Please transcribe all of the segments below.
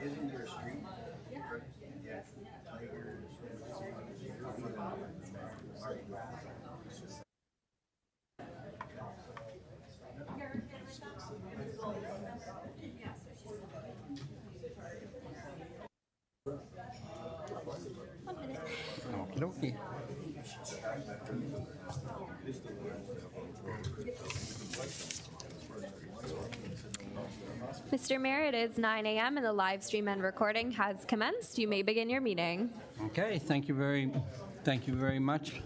Isn't there a street? Yeah. Tigers. Okie dokie. Mr. Mayor, it is 9 a.m. and the live stream and recording has commenced. You may begin your meeting. Okay, thank you very much,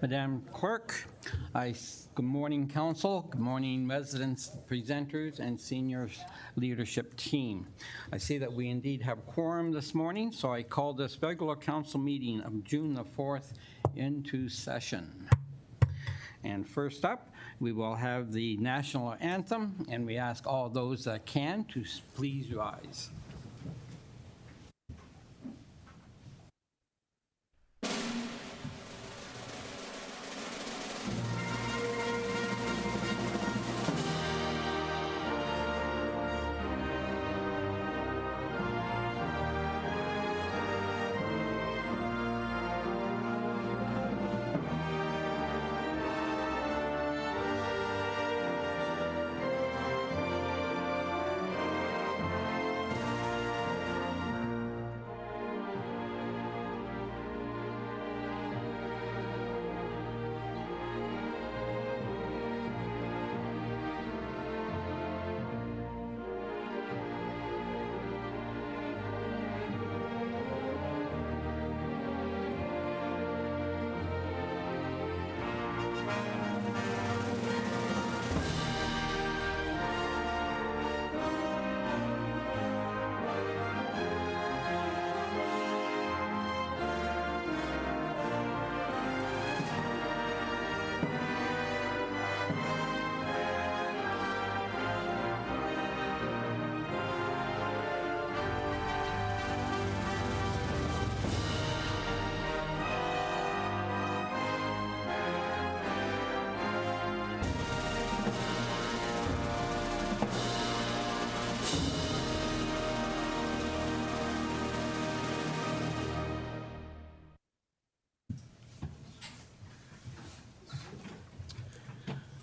Madam Clerk. Good morning, Council. Good morning, residents, presenters, and senior leadership team. I see that we indeed have quorum this morning, so I call this regular council meeting of June the 4th into session. And first up, we will have the national anthem, and we ask all those that can to please rise.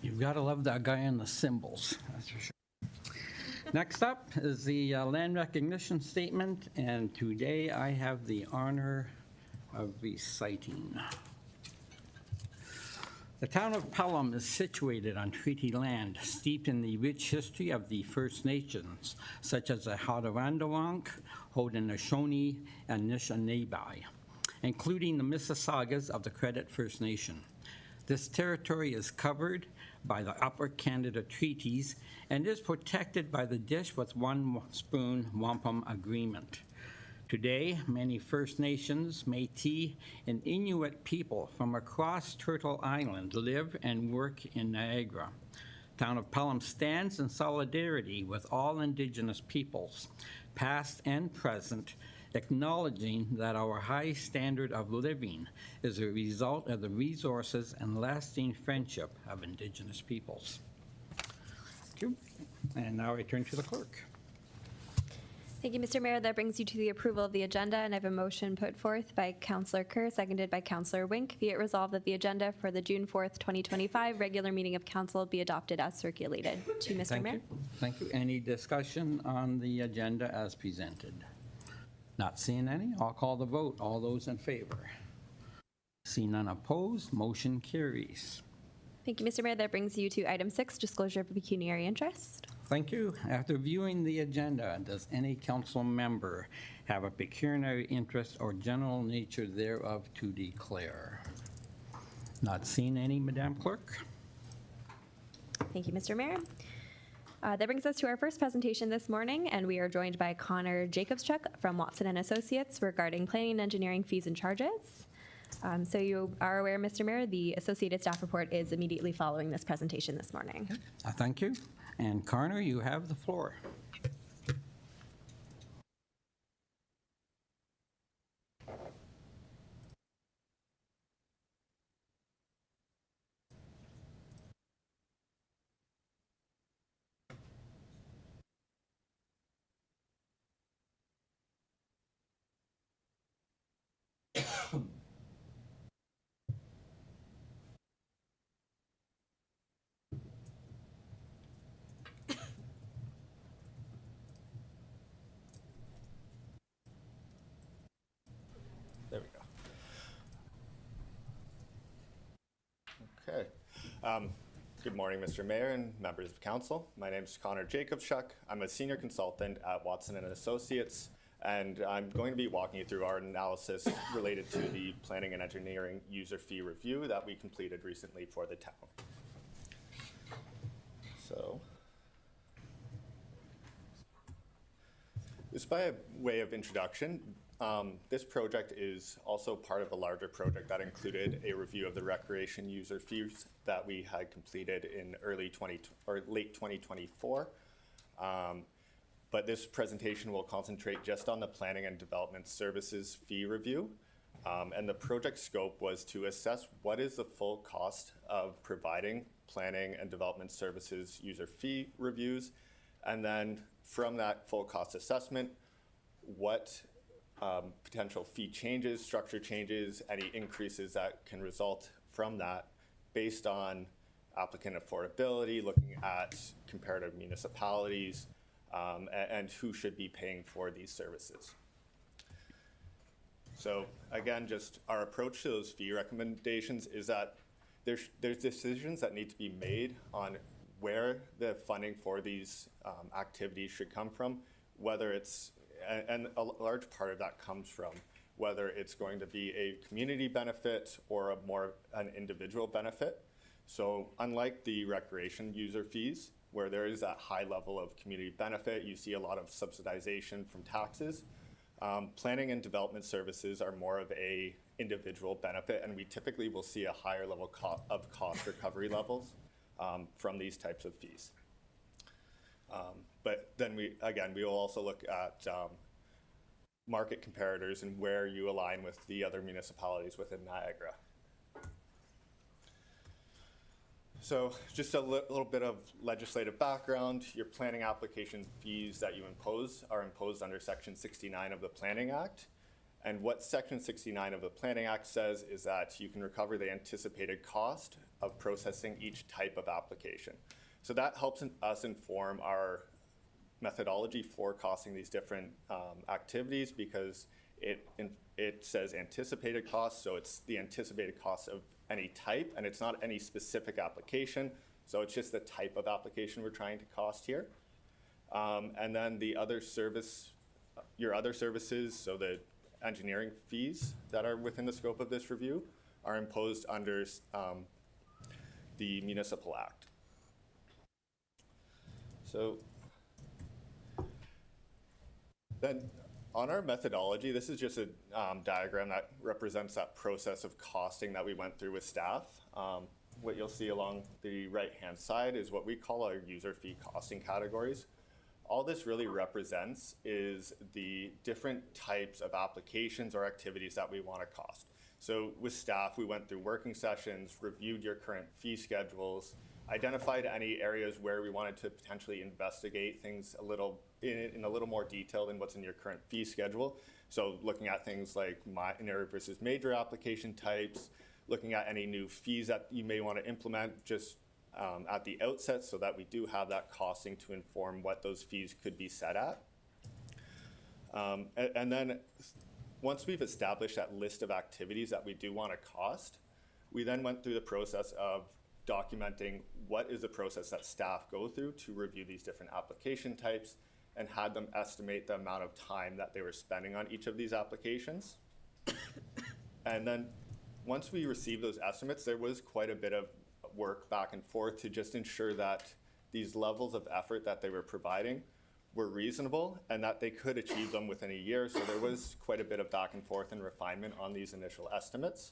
You've got to love that guy in the cymbals, that's for sure. Next up is the land recognition statement, and today I have the honor of reciting. The town of Pelham is situated on treaty land steeped in the rich history of the First Nations, such as the Haudenosaunee, Haudenosaunee, and Anishinaabe, including the Mississaugas of the Credit First Nation. This territory is covered by the Upper Canada Treaties and is protected by the Dish with One Spoon Wampum Agreement. Today, many First Nations, Métis, and Inuit people from across Turtle Island live and work in Niagara. Town of Pelham stands in solidarity with all Indigenous peoples, past and present, acknowledging that our high standard of living is a result of the resources and lasting friendship of Indigenous peoples. Thank you. And now I turn to the clerk. Thank you, Mr. Mayor. That brings you to the approval of the agenda, and I have a motion put forth by Councillor Kerr, seconded by Councillor Wink. Be it resolved that the agenda for the June 4th, 2025 regular meeting of council be adopted as circulated. To Mr. Mayor. Thank you. Any discussion on the agenda as presented? Not seeing any, I'll call the vote. All those in favor? See none opposed, motion carries. Thank you, Mr. Mayor. That brings you to item 6, disclosure of pecuniary interest. Thank you. After viewing the agenda, does any council member have a pecuniary interest or general nature thereof to declare? Not seeing any, Madam Clerk. Thank you, Mr. Mayor. That brings us to our first presentation this morning, and we are joined by Connor Jacobschuk from Watson & Associates regarding planning and engineering fees and charges. So you are aware, Mr. Mayor, the associated staff report is immediately following this presentation this morning. Thank you. And Connor, you have the floor. Good morning, Mr. Mayor and members of council. My name is Connor Jacobschuk. I'm a senior consultant at Watson and Associates, and I'm going to be walking you through our analysis related to the planning and engineering user fee review that we completed recently for the town. So, just by way of introduction, this project is also part of a larger project that included a review of the recreation user fees that we had completed in late 2024. But this presentation will concentrate just on the planning and development services fee review. And the project scope was to assess what is the full cost of providing planning and development services user fee reviews. And then from that full cost assessment, what potential fee changes, structure changes, any increases that can result from that based on applicant affordability, looking at comparative municipalities, and who should be paying for these services. So again, just our approach to those fee recommendations is that there's decisions that need to be made on where the funding for these activities should come from, whether it's, and a large part of that comes from whether it's going to be a community benefit or an individual benefit. So unlike the recreation user fees, where there is that high level of community benefit, you see a lot of subsidization from taxes. Planning and development services are more of a individual benefit, and we typically will see a higher level of cost recovery levels from these types of fees. But then we will also look at market comparators and where you align with the other municipalities within Niagara. So just a little bit of legislative background. Your planning application fees that you impose are imposed under Section 69 of the Planning Act. And what Section 69 of the Planning Act says is that you can recover the anticipated cost of processing each type of application. So that helps us inform our methodology for costing these different activities, because it says anticipated costs, so it's the anticipated cost of any type, and it's not any specific application, so it's just the type of application we're trying to cost here. And then the other service, your other services, so the engineering fees that are within the scope of this review are imposed under the Municipal Act. So then on our methodology, this is just a diagram that represents that process of costing that we went through with staff. What you'll see along the right-hand side is what we call our user fee costing categories. All this really represents is the different types of applications or activities that we want to cost. So with staff, we went through working sessions, reviewed your current fee schedules, identified any areas where we wanted to potentially investigate things in a little more detail than what's in your current fee schedule. So looking at things like minor versus major application types, looking at any new fees that you may want to implement just at the outset, so that we do have that costing to inform what those fees could be set at. And then once we've established that list of activities that we do want to cost, we then went through the process of documenting what is the process that staff go through to review these different application types, and had them estimate the amount of time that they were spending on each of these applications. And then once we received those estimates, there was quite a bit of work back and forth to just ensure that these levels of effort that they were providing were reasonable and that they could achieve them within a year. So there was quite a bit of back and forth and refinement on these initial estimates.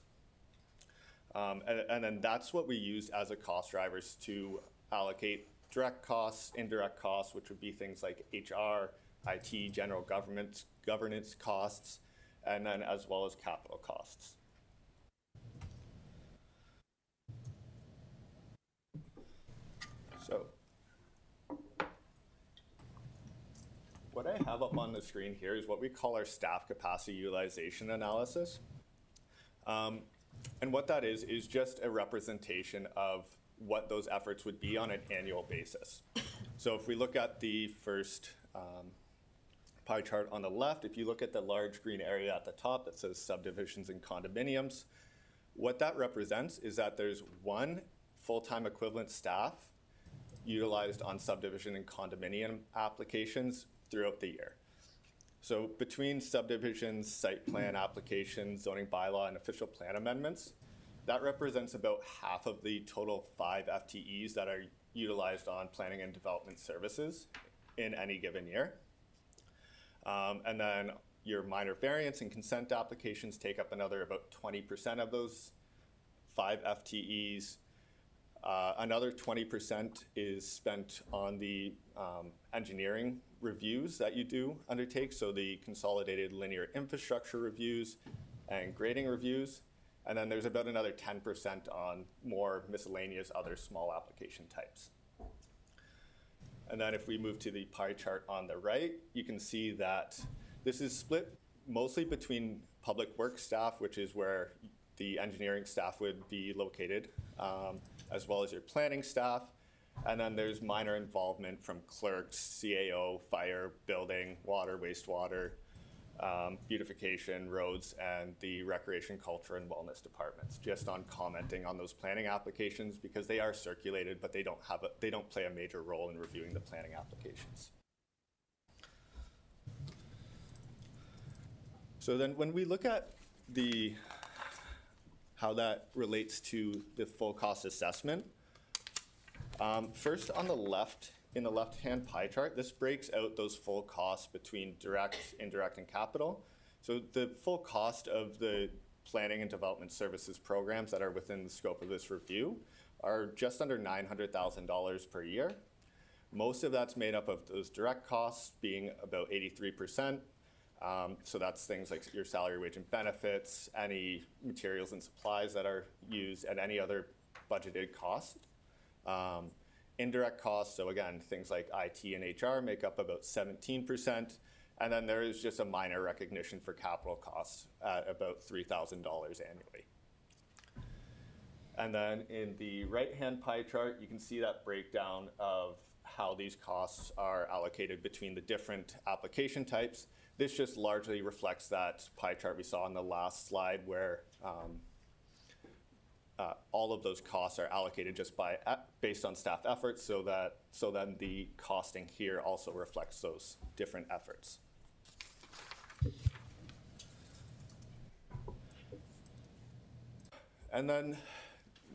And then that's what we used as a cost drivers to allocate direct costs, indirect costs, which would be things like HR, IT, general governance costs, and then as well as capital costs. So what I have up on the screen here is what we call our staff capacity utilization analysis. And what that is just a representation of what those efforts would be on an annual basis. So if we look at the first pie chart on the left, if you look at the large green area at the top that says subdivisions and condominiums, what that represents is that there's one full-time equivalent staff utilized on subdivision and condominium applications throughout the year. So between subdivisions, site plan applications, zoning bylaw, and official plan amendments, that represents about half of the total 5 FTEs that are utilized on planning and development services in any given year. And then your minor variance and consent applications take up another about 20% of those 5 FTEs. Another 20% is spent on the engineering reviews that you do undertake, so the consolidated linear infrastructure reviews and grading reviews. And then there's about another 10% on more miscellaneous other small application types. And then if we move to the pie chart on the right, you can see that this is split mostly between public works staff, which is where the engineering staff would be located, as well as your planning staff. And then there's minor involvement from clerks, CAO, fire, building, water, wastewater, beautification, roads, and the recreation, culture, and wellness departments, just on commenting on those planning applications because they are circulated, but they don't play a major role in reviewing the planning applications. So then when we look at how that relates to the full cost assessment, first on the left, in the left-hand pie chart, this breaks out those full costs between direct, indirect, and capital. So the full cost of the planning and development services programs that are within the scope of this review are just under $900,000 per year. Most of that's made up of those direct costs being about 83%. So that's things like your salary, wage, and benefits, any materials and supplies that are used, and any other budgeted cost. Indirect costs, so again, things like IT and HR make up about 17%, and then there is just a minor recognition for capital costs at about $3,000 annually. And then in the right-hand pie chart, you can see that breakdown of how these costs are allocated between the different application types. This just largely reflects that pie chart we saw on the last slide where all of those costs are allocated just based on staff efforts, so then the costing here also reflects those different efforts. And then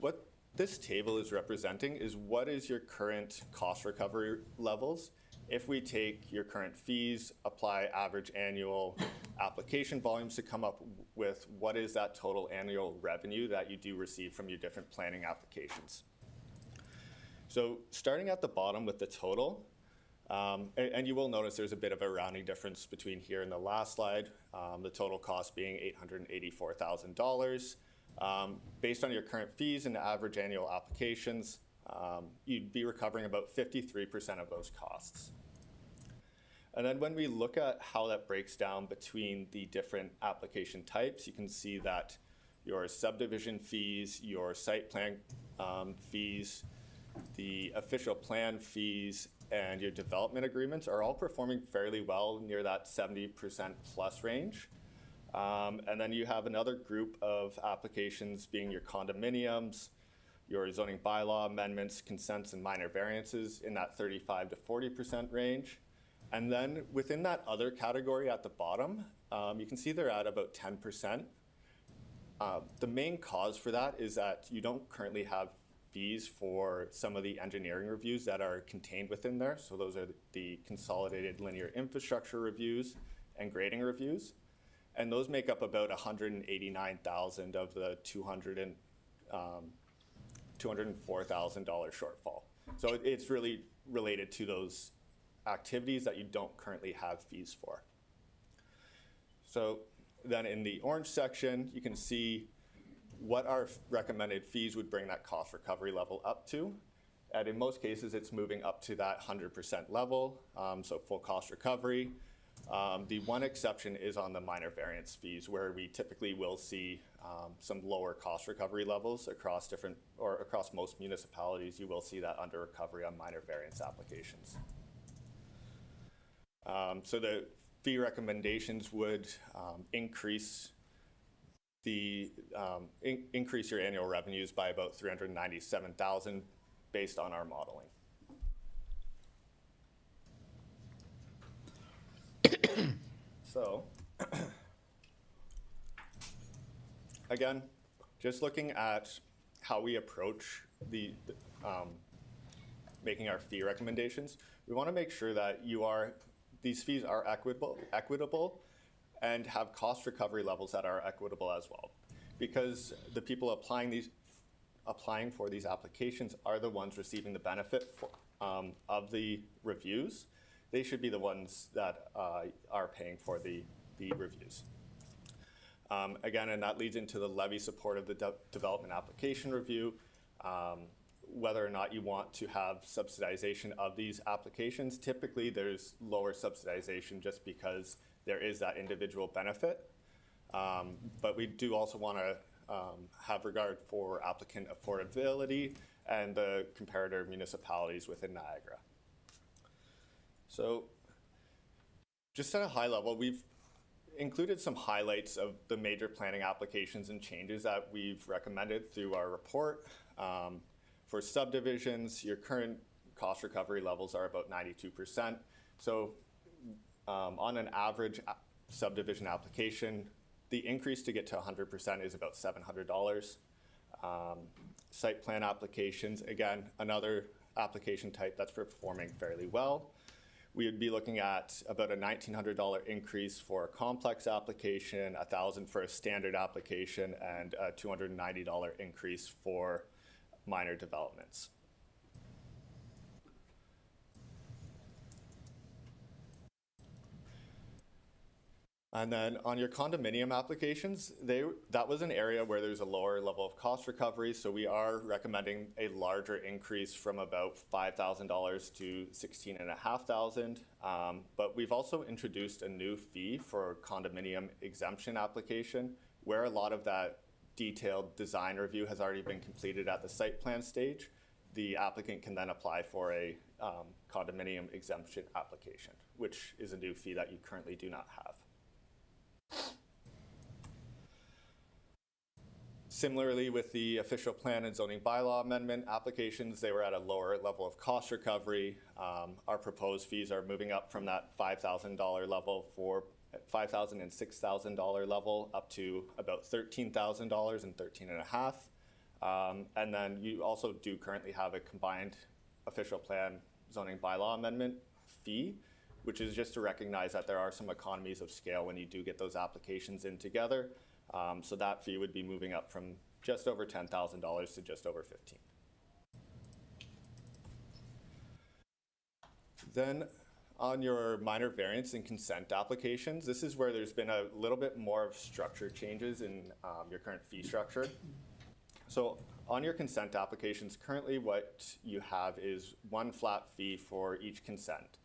what this table is representing is what is your current cost recovery levels if we take your current fees, apply average annual application volumes to come up with what is that total annual revenue that you do receive from your different planning applications. So starting at the bottom with the total, and you will notice there's a bit of a rounding difference between here and the last slide, the total cost being $884,000. Based on your current fees and average annual applications, you'd be recovering about 53% of those costs. And then when we look at how that breaks down between the different application types, you can see that your subdivision fees, your site plan fees, the official plan fees, and your development agreements are all performing fairly well near that 70% plus range. And then you have another group of applications being your condominiums, your zoning bylaw amendments, consents, and minor variances in that 35 to 40% range. And then within that other category at the bottom, you can see they're at about 10%. The main cause for that is that you don't currently have fees for some of the engineering reviews that are contained within there. So those are the consolidated linear infrastructure reviews and grading reviews. And those make up about $189,000 of the $204,000 shortfall. So it's really related to those activities that you don't currently have fees for. So then in the orange section, you can see what our recommended fees would bring that cost recovery level up to. And in most cases, it's moving up to that 100% level, so full cost recovery. The one exception is on the minor variance fees, where we typically will see some lower cost recovery levels across most municipalities. You will see that under recovery on minor variance applications. So the fee recommendations would increase increase your annual revenues by about $397,000 based on our modeling. So, again, just looking at how we approach making our fee recommendations, we want to make sure that these fees are equitable and have cost recovery levels that are equitable as well. Because the people applying for these applications are the ones receiving the benefit of the reviews. They should be the ones that are paying for the reviews. Again, and that leads into the levy support of the development application review. Whether or not you want to have subsidization of these applications, typically there's lower subsidization just because there is that individual benefit. But we do also want to have regard for applicant affordability and the comparator municipalities within Niagara. So just at a high level, we've included some highlights of the major planning applications and changes that we've recommended through our report. For subdivisions, your current cost recovery levels are about 92%. So on an average subdivision application, the increase to get to 100% is about $700. Site plan applications, again, another application type that's performing fairly well. We would be looking at about a $1,900 increase for a complex application, $1,000 for a standard application, and a $290 increase for minor developments. And then on your condominium applications, that was an area where there's a lower level of cost recovery, so we are recommending a larger increase from about $5,000 to $16,500. But we've also introduced a new fee for condominium exemption application, where a lot of that detailed design review has already been completed at the site plan stage. The applicant can then apply for a condominium exemption application, which is a new fee that you currently do not have. Similarly, with the official plan and zoning bylaw amendment applications, they were at a lower level of cost recovery. Our proposed fees are moving up from that $5,000 level for $5,000 and $6,000 level up to about $13,000 and $13,500. And then you also do currently have a combined official plan zoning bylaw amendment fee, which is just to recognize that there are some economies of scale when you do get those applications in together. So that fee would be moving up from just over $10,000 to just over $15,000. Then on your minor variance and consent applications, this is where there's been a little bit more of structure changes in your current fee structure. So on your consent applications, currently what you have is one flat fee for each consent.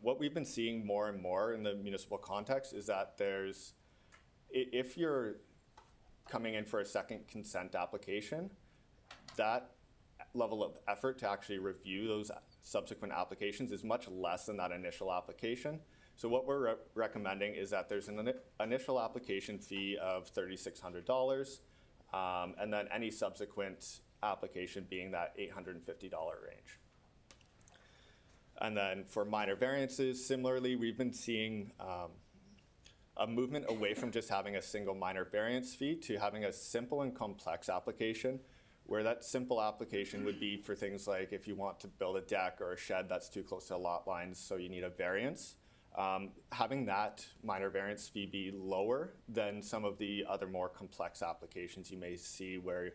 What we've been seeing more and more in the municipal context is that if you're coming in for a second consent application, that level of effort to actually review those subsequent applications is much less than that initial application. So what we're recommending is that there's an initial application fee of $3,600, and then any subsequent application being that $850 range. And then for minor variances, similarly, we've been seeing a movement away from just having a single minor variance fee to having a simple and complex application, where that simple application would be for things like if you want to build a deck or a shed that's too close to lot lines, so you need a variance. Having that minor variance fee be lower than some of the other more complex applications you may see where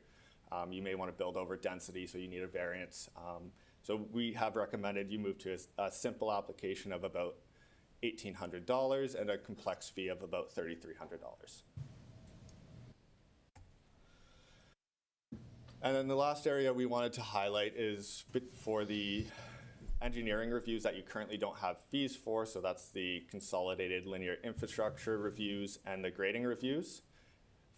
you may want to build over density, so you need a variance. So we have recommended you move to a simple application of about $1,800 and a complex fee of about $3,300. And then the last area we wanted to highlight is for the engineering reviews that you currently don't have fees for. So that's the consolidated linear infrastructure reviews and the grading reviews.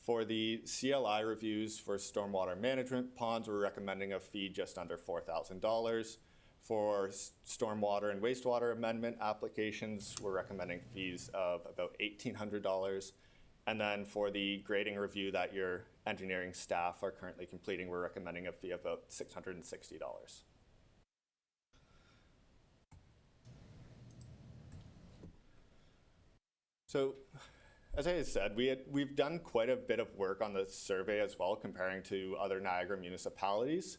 For the CLI reviews for stormwater management ponds, we're recommending a fee just under $4,000. For stormwater and wastewater amendment applications, we're recommending fees of about $1,800. And then for the grading review that your engineering staff are currently completing, we're recommending a fee of about $660. So, as I had said, we've done quite a bit of work on the survey as well, comparing to other Niagara municipalities.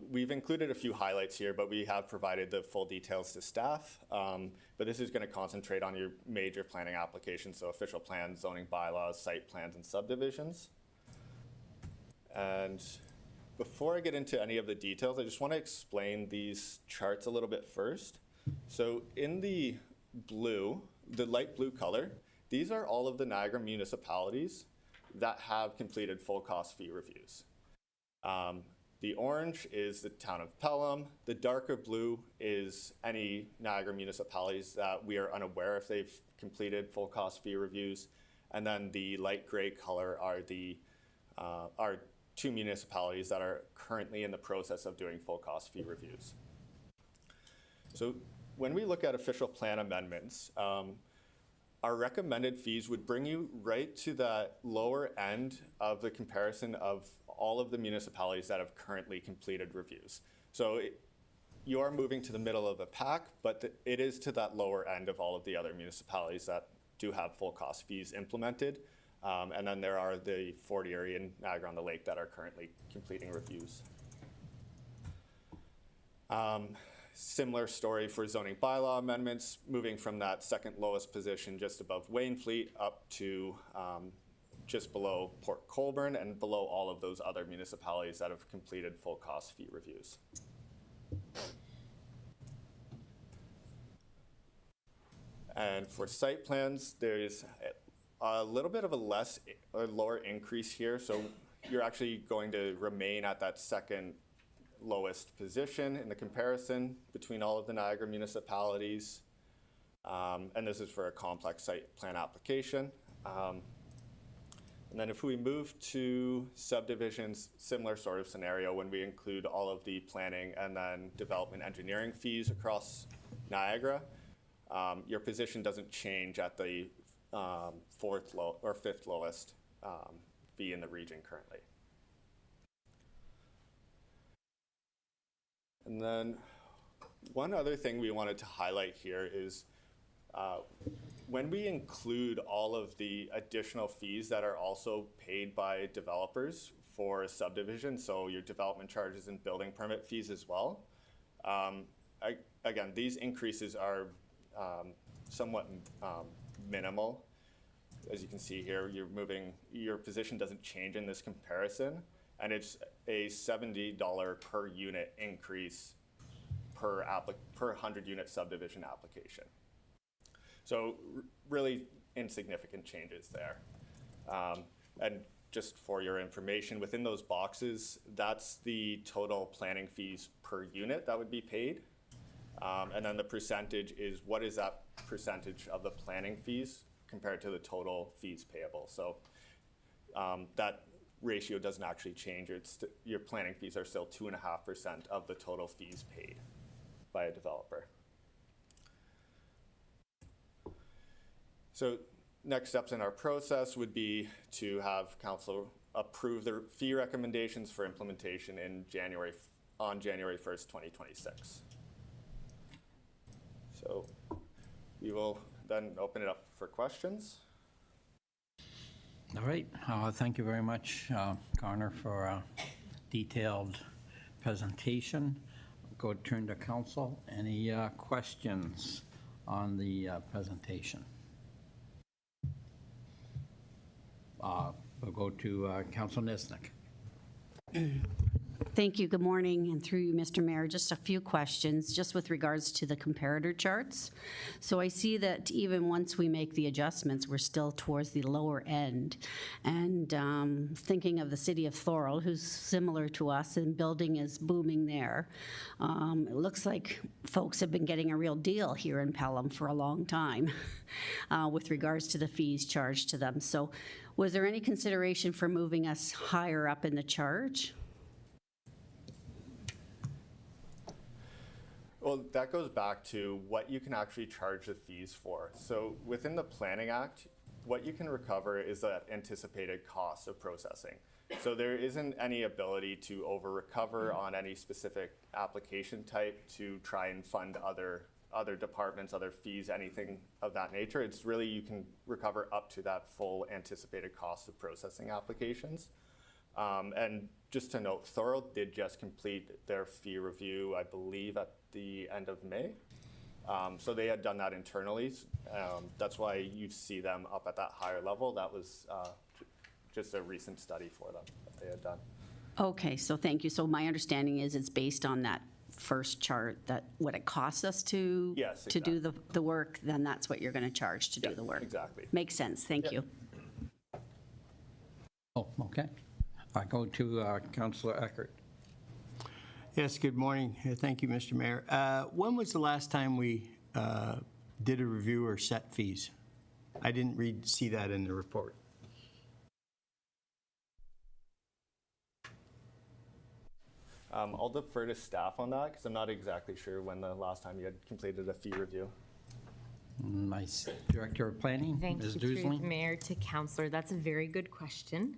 We've included a few highlights here, but we have provided the full details to staff. But this is going to concentrate on your major planning applications, so official plans, zoning bylaws, site plans, and subdivisions. And before I get into any of the details, I just want to explain these charts a little bit first. So in the blue, the light blue color, these are all of the Niagara municipalities that have completed full cost fee reviews. The orange is the town of Pelham. The darker blue is any Niagara municipalities that we are unaware if they've completed full cost fee reviews. And then the light gray color are the are 2 municipalities that are currently in the process of doing full cost fee reviews. So when we look at official plan amendments, our recommended fees would bring you right to that lower end of the comparison of all of the municipalities that have currently completed reviews. So you are moving to the middle of the pack, but it is to that lower end of all of the other municipalities that do have full cost fees implemented. And then there are the Fort Erie and Niagara-on-the-Lake that are currently completing reviews. Similar story for zoning bylaw amendments, moving from that second lowest position just above Wainfleet up to just below Port Colborne and below all of those other municipalities that have completed full cost fee reviews. And for site plans, there's a little bit of a lower increase here. So you're actually going to remain at that second lowest position in the comparison between all of the Niagara municipalities. And this is for a complex site plan application. And then if we move to subdivisions, similar sort of scenario when we include all of the planning and then development engineering fees across Niagara, your position doesn't change at the fifth lowest fee in the region currently. And then one other thing we wanted to highlight here is when we include all of the additional fees that are also paid by developers for a subdivision, so your development charges and building permit fees as well, again, these increases are somewhat minimal. As you can see here, your position doesn't change in this comparison, and it's a $70 per unit increase per 100-unit subdivision application. So really insignificant changes there. And just for your information, within those boxes, that's the total planning fees per unit that would be paid. And then the percentage is what is that percentage of the planning fees compared to the total fees payable. So that ratio doesn't actually change. Your planning fees are still 2.5% of the total fees paid by a developer. So next steps in our process would be to have council approve the fee recommendations for implementation on January 1st, 2026. So we will then open it up for questions. All right. Thank you very much, Connor, for a detailed presentation. Go turn to council. Any questions on the presentation? We'll go to Council Nesnick. Thank you. Good morning. And through you, Mr. Mayor, just a few questions just with regards to the comparator charts. So I see that even once we make the adjustments, we're still towards the lower end. And thinking of the city of Thorold, who's similar to us and building is booming there, it looks like folks have been getting a real deal here in Pelham for a long time with regards to the fees charged to them. So was there any consideration for moving us higher up in the charge? Well, that goes back to what you can actually charge the fees for. So within the Planning Act, what you can recover is that anticipated cost of processing. So there isn't any ability to over-recover on any specific application type to try and fund other departments, other fees, anything of that nature. It's really, you can recover up to that full anticipated cost of processing applications. And just to note, Thorold did just complete their fee review, I believe, at the end of May. So they had done that internally. That's why you see them up at that higher level. That was just a recent study for them that they had done. Okay, so thank you. So my understanding is it's based on that first chart, that what it costs us to Yes, to do the work, then that's what you're going to charge to do the work. Exactly. Makes sense. Thank you. Oh, okay. I go to Councillor Eckert. Yes, good morning. Thank you, Mr. Mayor. When was the last time we did a review or set fees? I didn't see that in the report. I'll defer to staff on that because I'm not exactly sure when the last time you had completed a fee review. Nice. Director of Planning, Thank Ms. you, through the Dusling. Mayor to Councillor. That's a very good question.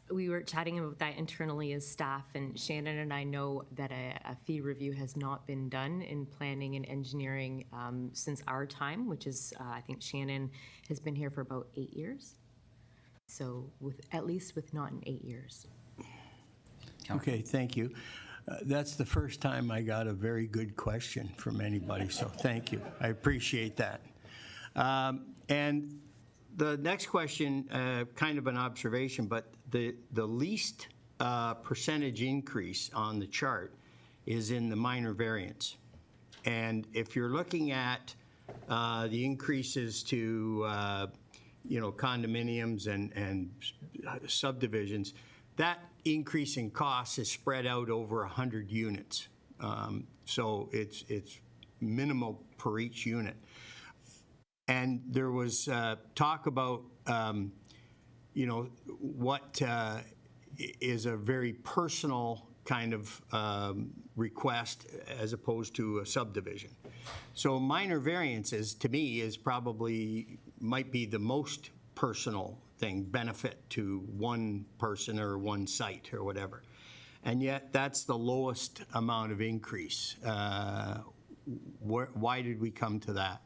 We were chatting about that internally as staff, and Shannon and I know that a fee review has not been done in planning and engineering since our time, which is, I think Shannon has been here for about 8 years. So at least with not in 8 years. Okay, thank you. That's the first time I got a very good question from anybody, so thank you. I appreciate that. And the next question, kind of an observation, but the least percentage increase on the chart is in the minor variance. And if you're looking at the increases to, condominiums and subdivisions, that increase in costs is spread out over 100 units. So it's minimal per each unit. And there was talk about, what is a very personal kind of request as opposed to a subdivision. So minor variances, to me, might be the most personal thing, benefit to one person or one site or whatever. And yet that's the lowest amount of increase. Why did we come to that?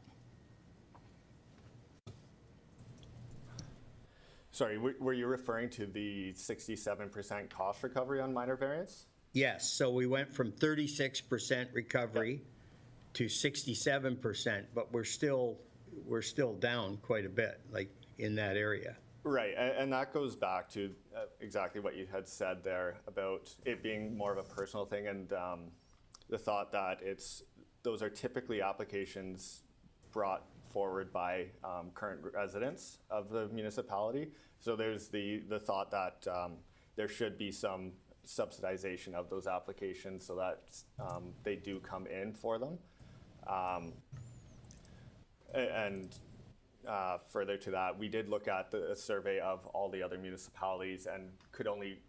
Sorry, were you referring to the 67% cost recovery on minor variance? Yes, so we went from 36% recovery to 67%, but we're still down quite a bit, like in that area. Right, and that goes back to exactly what you had said there about it being more of a personal thing, and the thought that those are typically applications brought forward by current residents of the municipality. So there's the thought that there should be some subsidization of those applications so that they do come in for them. And further to that, we did look at the survey of all the other municipalities, and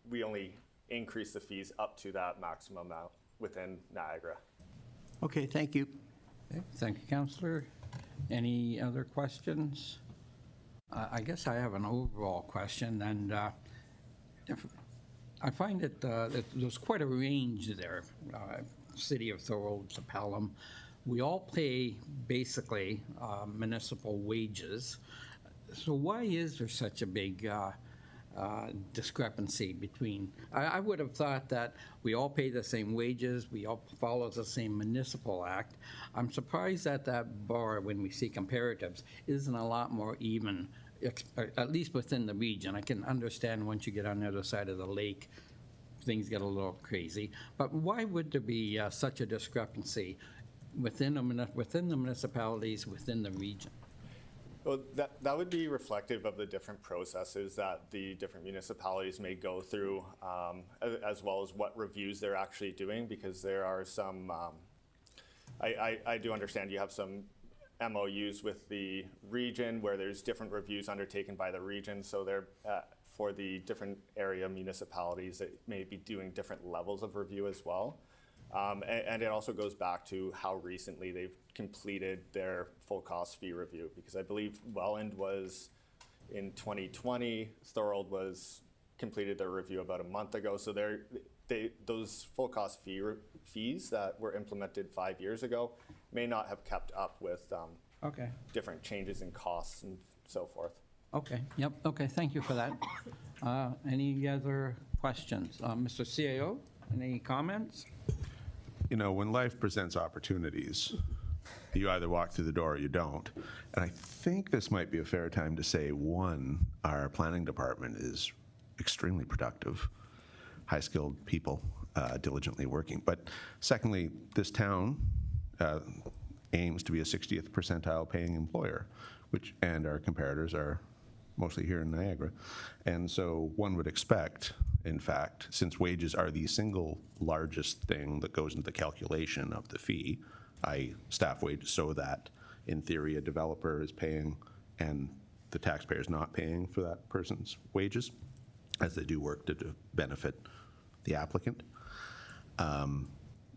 we only increased the fees up to that maximum amount within Niagara. Okay, thank you. Okay, thank you, Councillor. Any other questions? I guess I have an overall question, and I find that there's quite a range there. City of Thorold to Pelham. We all pay basically municipal wages. So why is there such a big discrepancy between, I would have thought that we all pay the same wages, we all follow the same municipal act. I'm surprised that that bar, when we see comparatives, isn't a lot more even, at least within the region. I can understand once you get on the other side of the lake, things get a little crazy. But why would there be such a discrepancy within the municipalities, within the region? Well, that would be reflective of the different processes that the different municipalities may go through, as well as what reviews they're actually doing, because there are some, I do understand you have some MOUs with the region where there's different reviews undertaken by the region, so they're, for the different area municipalities that may be doing different levels of review as well. And it also goes back to how recently they've completed their full cost fee review, because I believe Welland was in 2020, Thorold was completed their review about a month ago. So those full cost fees that were implemented 5 years ago may not have kept up with Okay, different changes in costs and so forth. okay, yep, okay, thank you for that. Any other questions? Mr. CAO, any comments? You know, when life presents opportunities, you either walk through the door or you don't. And I think this might be a fair time to say, one, our planning department is extremely productive, high-skilled people diligently working. But secondly, this town aims to be a 60th percentile paying employer, and our comparators are mostly here in Niagara. And so one would expect, in fact, since wages are the single largest thing that goes into the calculation of the fee, i.e. staff wages, so that in theory a developer is paying and the taxpayer is not paying for that person's wages, as they do work to benefit the applicant.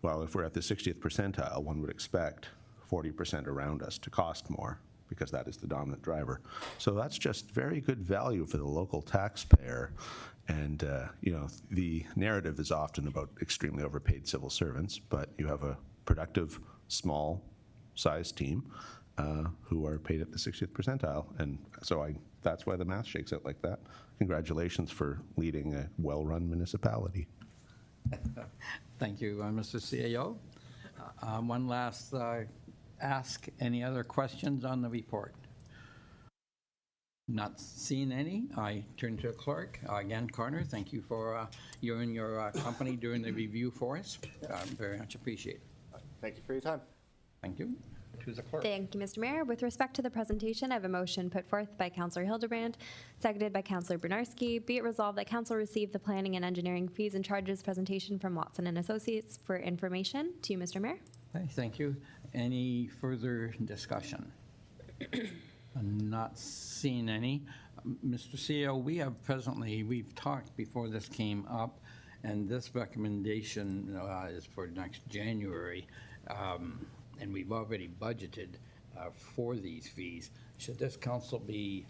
Well, if we're at the 60th percentile, one would expect 40% around us to cost more, because that is the dominant driver. So that's just very good value for the local taxpayer. And, you know, the narrative is often about extremely overpaid civil servants, but you have a productive, small-sized team who are paid at the 60th percentile. And so that's why the math shakes out like that. Congratulations for leading a well-run municipality. Thank you, Mr. CAO. One last ask, any other questions on the report? Not seeing any, I turn to the clerk. Again, Connor, thank you for you and your company doing the review for us. Very much appreciated. Thank you for your time. Thank you. To the clerk. Thank you, Mr. Mayor. With respect to the presentation, I have a motion put forth by Councillor Hildebrand, seconded by Councillor Brunarski. Be it resolved that Council receive the planning and engineering fees and charges presentation from Watson and Associates for information. To you, Mr. Mayor. Okay, thank you. Any further discussion? I'm not seeing any. Mr. CEO, we've talked before this came up, and this recommendation is for next January, and we've already budgeted for these fees. Should this council be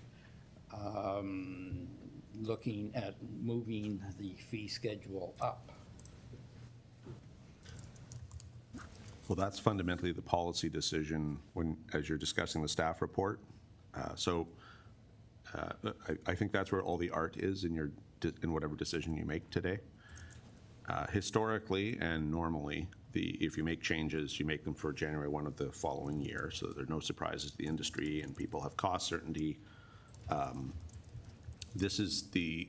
looking at moving the fee schedule up? Well, that's fundamentally the policy decision as you're discussing the staff report. I think that's where all the art is in whatever decision you make today. Historically and normally, if you make changes, you make them for January 1 of the following year, so there are no surprises to the industry and people have cost certainty. This is the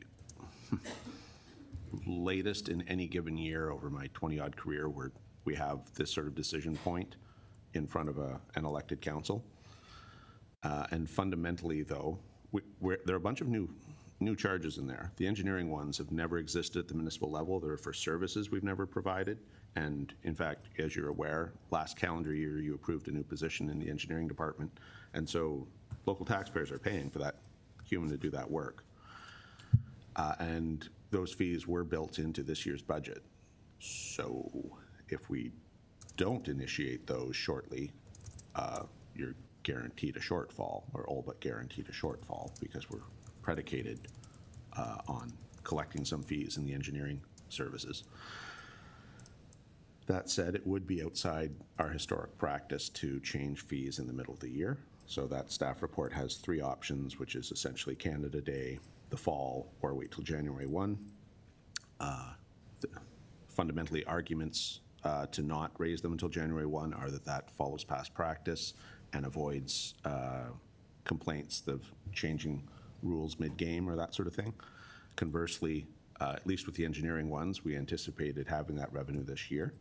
latest in any given year over my 20-odd career where we have this sort of decision point in front of an elected council. And fundamentally, though, there are a bunch of new charges in there. The engineering ones have never existed at the municipal level. They're for services we've never provided. And in fact, as you're aware, last calendar year, you approved a new position in the engineering department. And so local taxpayers are paying for that human to do that work. And those fees were built into this year's budget. So if we don't initiate those shortly, you're guaranteed a shortfall, or all but guaranteed a shortfall, because we're predicated on collecting some fees in the engineering services. That said, it would be outside our historic practice to change fees in the middle of the year. So that staff report has 3 options, which is essentially Canada Day, the fall, or wait till January 1. Fundamentally, arguments to not raise them until January 1 are that follows past practice and avoids complaints of changing rules mid-game or that sort of thing. Conversely, at least with the engineering ones, we anticipated having that revenue this year.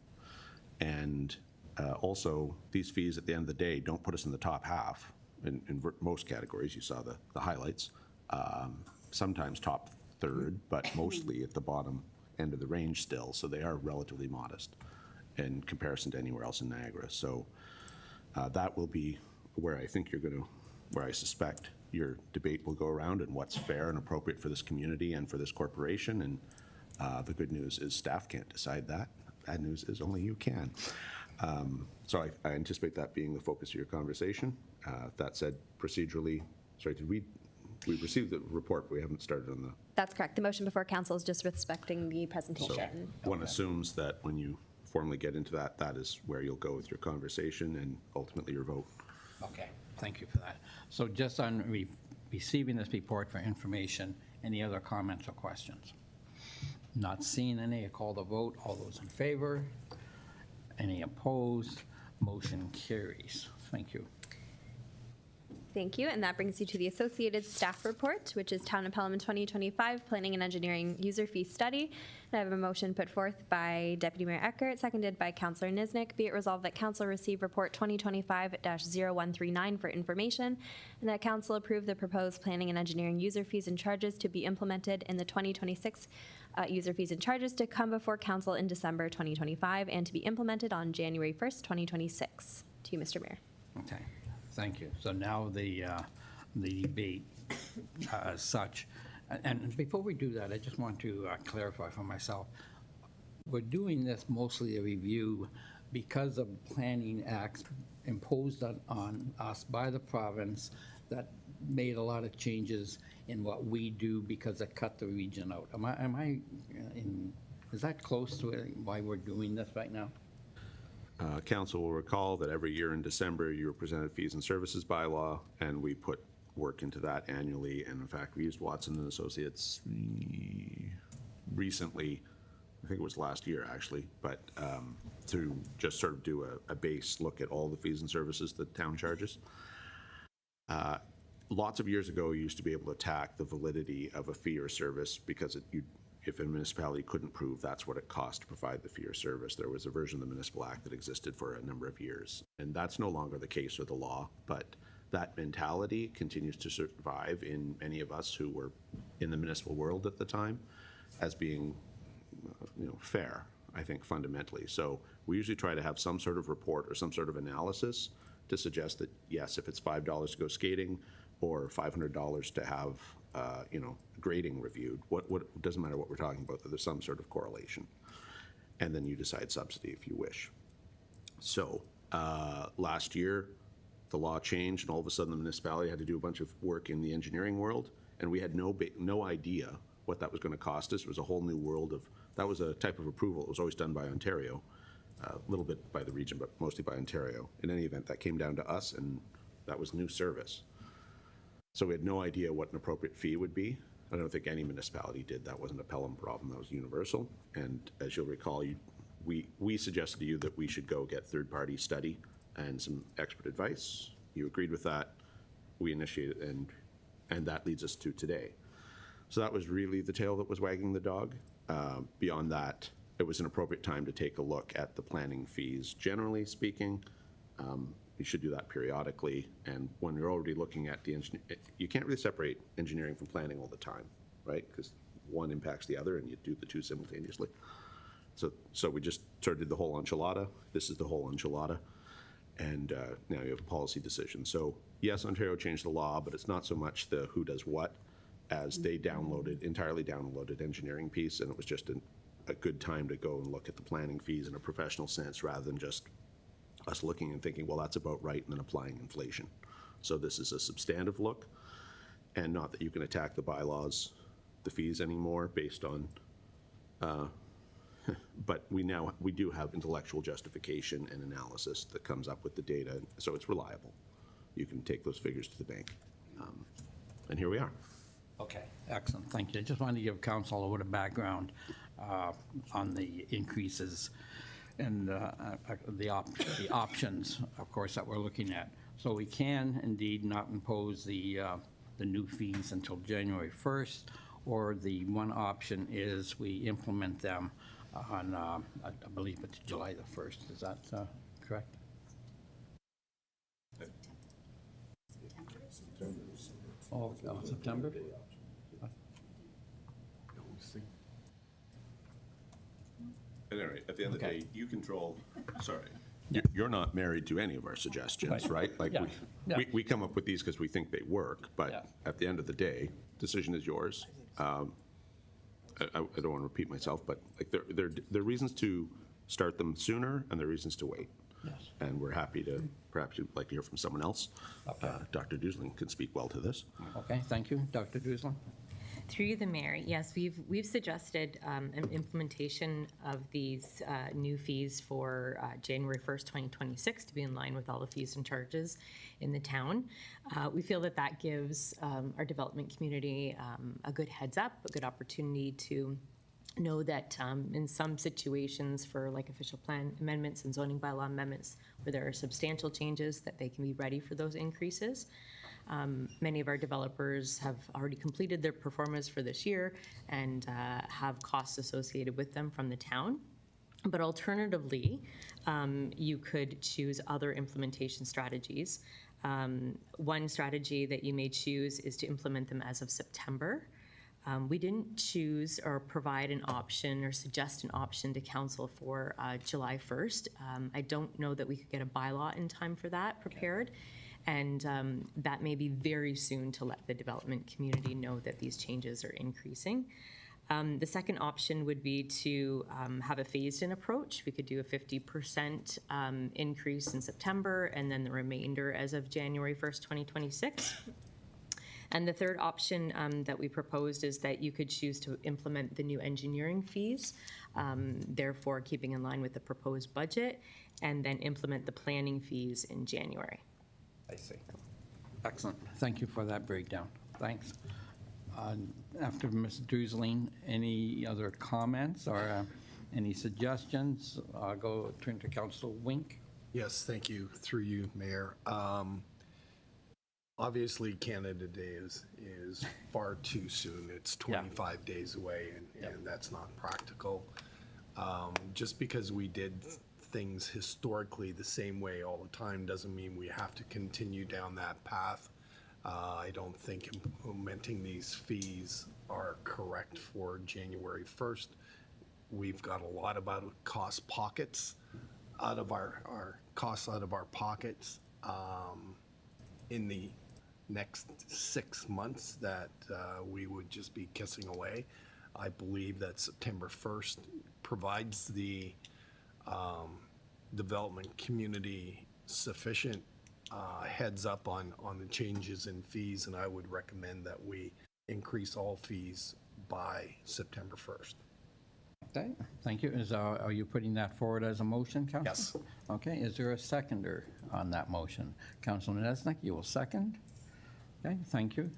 And also, these fees at the end of the day don't put us in the top half in most categories. You saw the highlights. Sometimes top third, but mostly at the bottom end of the range still. So they are relatively modest in comparison to anywhere else in Niagara. So that will be where I think where I suspect your debate will go around and what's fair and appropriate for this community and for this corporation. And the good news is staff can't decide that. Bad news is only you can. So I anticipate that being the focus of your conversation. That said, procedurally, sorry, we received the report, but we haven't started on the. That's correct. The motion before council is just respecting the So presentation. one assumes that when you formally get into that, that is where you'll go with your conversation and ultimately your vote. Okay, thank you for that. So just on receiving this report for information, any other comments or questions? Not seeing any, I call the vote. All those in favor? Any opposed? Motion carries. Thank you. Thank you. And that brings you to the associated staff report, which is Town of Pelham 2025 Planning and Engineering User Fee Study. And I have a motion put forth by Deputy Mayor Eckert, seconded by Councillor Niznik. Be it resolved that Council receive report 2025-0139 for information, and that Council approve the proposed planning and engineering user fees and charges to be implemented in the 2026 user fees and charges to come before Council in December 2025 and to be implemented on January 1st, 2026. To you, Mr. Mayor. Okay, thank you. So now the debate as such. And before we do that, I just want to clarify for myself. We're doing this mostly a review because of planning acts imposed on us by the province that made a lot of changes in what we do because it cut the region out. Is that close to it, why we're doing this right now? Council will recall that every year in December, you were presented fees and services bylaw, and we put work into that annually. And in fact, we used Watson and Associates recently, I think it was last year actually, but to just sort of do a base look at all the fees and services that town charges. Lots of years ago, you used to be able to attack the validity of a fee or service because if a municipality couldn't prove that's what it cost to provide the fee or service, there was a version of the Municipal Act that existed for a number of years. And that's no longer the case with the law, but that mentality continues to survive in many of us who were in the municipal world at the time as being fair, I think, fundamentally. So we usually try to have some sort of report or some sort of analysis to suggest that, yes, if it's $5 to go skating or $500 to have grading reviewed, what doesn't matter what we're talking about, that there's some sort of correlation. And then you decide subsidy if you wish. So last year, the law changed, and all of a sudden the municipality had to do a bunch of work in the engineering world, and we had no idea what that was going to cost us. It was a whole new world that was a type of approval. It was always done by Ontario, a little bit by the region, but mostly by Ontario. In any event, that came down to us, and that was new service. So we had no idea what an appropriate fee would be. I don't think any municipality did. That wasn't a Pelham problem, that was universal. And as you'll recall, we suggested to you that we should go get third-party study and some expert advice. You agreed with that. We initiated, and that leads us to today. So that was really the tail that was wagging the dog. Beyond that, it was an appropriate time to take a look at the planning fees. Generally speaking, you should do that periodically. And when you're already looking at the engineer, you can't really separate engineering from planning all the time, right? Because one impacts the other, and you do the two simultaneously. So we just sort of did the whole enchilada. This is the whole enchilada. And now you have a policy decision. So yes, Ontario changed the law, but it's not so much the who does what as they entirely downloaded engineering piece, and it was just a good time to go and look at the planning fees in a professional sense rather than just us looking and thinking, well, that's about right, and then applying inflation. So this is a substantive look, and not that you can attack the bylaws, the fees anymore based on, but we do have intellectual justification and analysis that comes up with the data, so it's reliable. You can take those figures to the bank. And here we are. Okay, excellent, thank you. I just wanted to give council a little bit of background on the increases and the options, of course, that we're looking at. So we can indeed not impose the new fees until January 1st, or the one option is we implement them on, I believe it's July the 1st. Is that correct? Oh, September? And anyway, at the end of the Okay. day, you control, sorry, Yeah. you're not married to any of our suggestions, right? Like, Yeah. Yeah. we come up with these because we think they work, Yeah. but at the end of the day, decision is yours. I don't want to repeat myself, but like there are reasons to start them sooner and the reasons to wait. Yes. And we're happy to, perhaps you'd like to hear from someone else. Okay. Dr. Dusling can speak well to this. Okay, thank you. Dr. Duslan? Through the mayor, yes, we've suggested an implementation of these new fees for January 1st, 2026 to be in line with all the fees and charges in the town. We feel that that gives our development community a good heads up, a good opportunity to know that in some situations for like official plan amendments and zoning bylaw amendments where there are substantial changes, that they can be ready for those increases. Many of our developers have already completed their performance for this year and have costs associated with them from the town. But alternatively, you could choose other implementation strategies. One strategy that you may choose is to implement them as of September. We didn't choose or provide an option or suggest an option to council for July 1st. I don't know that we could get a bylaw in time for that prepared. And that may be very soon to let the development community know that these changes are increasing. The second option would be to have a phased-in approach. We could do a 50% increase in September and then the remainder as of January 1st, 2026. And the third option that we proposed is that you could choose to implement the new engineering fees, therefore keeping in line with the proposed budget, and then implement the planning fees in January. I see. Excellent. Thank you for that breakdown. Thanks. After Ms. Dusling, any other comments or any suggestions? I'll turn to Councilor Wink. Yes, thank you. Through you, Mayor. Obviously, Canada Day is far too soon. It's 25 days away, and that's not practical. Just because we did things historically the same way all the time doesn't mean we have to continue down that path. I don't think implementing these fees are correct for January 1st. We've got a lot about cost pockets out of our costs out of our pockets in the next 6 months that we would just be kissing away. I believe that September 1st provides the development community sufficient heads up on the changes in fees, and I would recommend that we increase all fees by September 1st. Okay, thank you. Are you putting that forward as a motion, Councilor? Yes. Okay, is there a seconder on that motion? Councilor Nesnick, you will second? Okay, thank you.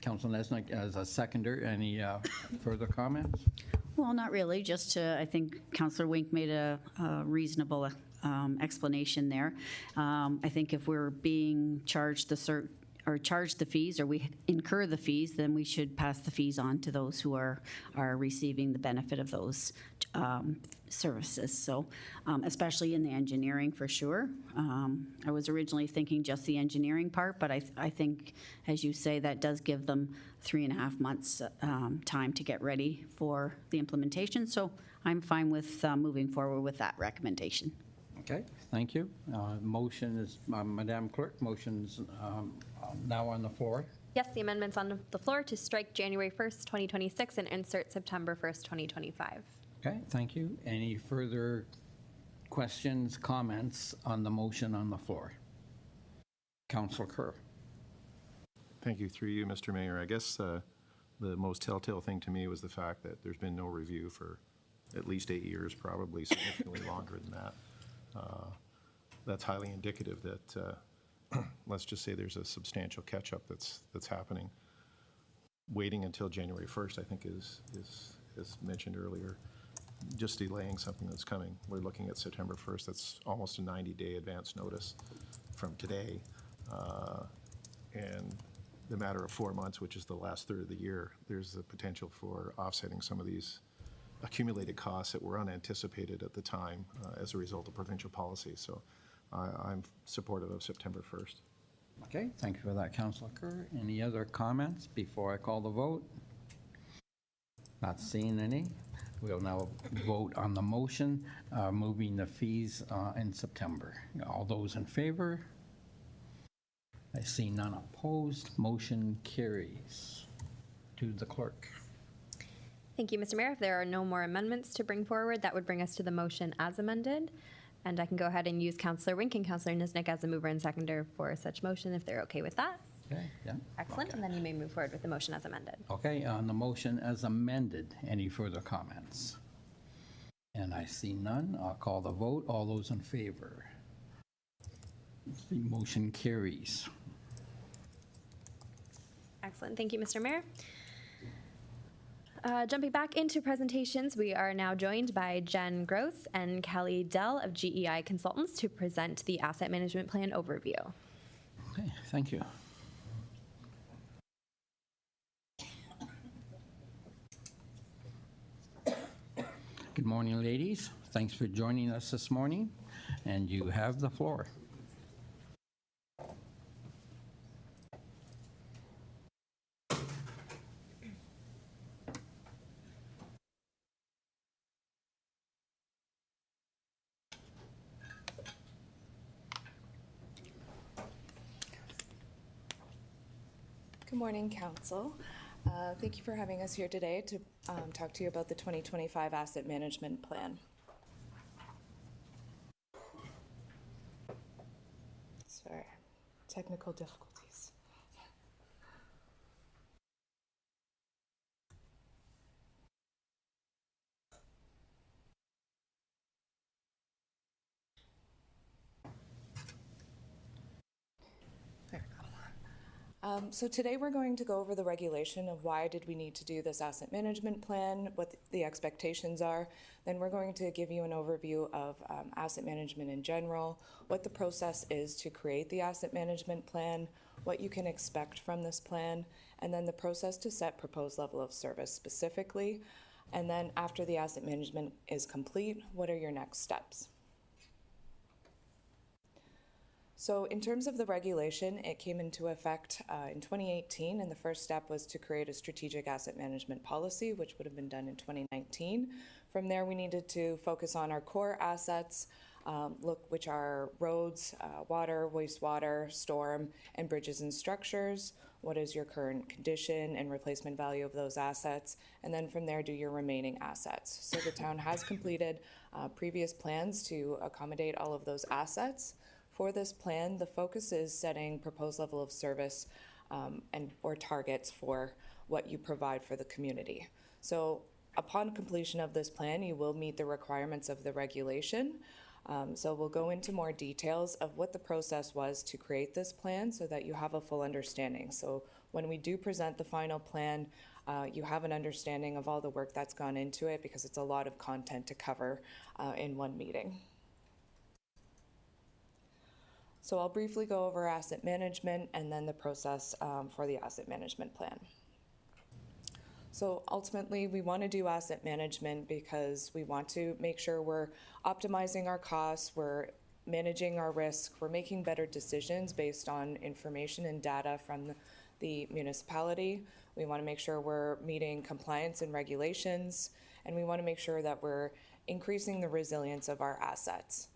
Councilor Nesnick as a seconder, any further comments? Well, not really, just to, I think Councillor Wink made a reasonable explanation there. I think if we're being charged charge the fees, or we incur the fees, then we should pass the fees on to those who are receiving the benefit of those services. So, especially in the engineering, for sure. I was originally thinking just the engineering part, but I think, as you say, that does give them 3.5 months time to get ready for the implementation. So I'm fine with moving forward with that recommendation. Okay, thank you. Motion is, Madam Clerk, motion's now on the floor. Yes, the amendment's on the floor to strike January 1st, 2026 and insert September 1st, 2025. Okay, thank you. Any further questions, comments on the motion on the floor? Councilor Kerr. Thank you. Through you, Mr. Mayor. I guess the most telltale thing to me was the fact that there's been no review for at least 8 years, probably significantly longer than that. That's highly indicative that, let's just say there's a substantial catch-up that's happening. Waiting until January 1st, I think, is as mentioned earlier, just delaying something that's coming. We're looking at September 1st. That's almost a 90-day advance notice from today. And the matter of 4 months, which is the last third of the year, there's the potential for offsetting some of these accumulated costs that were unanticipated at the time as a result of provincial policy. So I'm supportive of September 1st. Okay, thank you for that, Councilor Kerr. Any other comments before I call the vote? Not seeing any. We'll now vote on the motion, moving the fees in September. All those in favor? I see none opposed. Motion carries. To the clerk. Thank you, Mr. Mayor. If there are no more amendments to bring forward, that would bring us to the motion as amended. And I can go ahead and use Councillor Wink and Councillor Niznik as the mover and seconder for such motion if they're okay with that. Okay, yeah. Excellent. And then you may move forward with the motion as amended. Okay, on the motion as amended, any further comments? And I see none. I'll call the vote. All those in favor? The motion carries. Excellent. Thank you, Mr. Mayor. Jumping back into presentations, we are now joined by Jen Gross and Kelly Dell of GEI Consultants to present the Asset Management Plan overview. Okay, thank you. Good morning, ladies. Thanks for joining us this morning, and you have the floor. Good morning, Council. Thank you for having us here today to talk to you about the 2025 Asset Management Plan. Sorry, technical difficulties. There we go. So today we're going to go over the regulation of why did we need to do this asset management plan, what the expectations are. Then we're going to give you an overview of asset management in general, what the process is to create the asset management plan, what you can expect from this plan, and then the process to set proposed level of service specifically. And then after the asset management is complete, what are your next steps? So in terms of the regulation, it came into effect in 2018, and the first step was to create a strategic asset management policy, which would have been done in 2019. From there, we needed to focus on our core assets, which are roads, water, wastewater, storm, and bridges and structures. What is your current condition and replacement value of those assets? And then from there, do your remaining assets. So the town has completed previous plans to accommodate all of those assets. For this plan, the focus is setting proposed level of service or targets for what you provide for the community. So upon completion of this plan, you will meet the requirements of the regulation. So we'll go into more details of what the process was to create this plan so that you have a full understanding. So when we do present the final plan, you have an understanding of all the work that's gone into it because it's a lot of content to cover in one meeting. So I'll briefly go over asset management and then the process for the asset management plan. So ultimately, we want to do asset management because we want to make sure we're optimizing our costs, we're managing our risk, we're making better decisions based on information and data from the municipality. We want to make sure we're meeting compliance and regulations, and we want to make sure that we're increasing the resilience of our assets.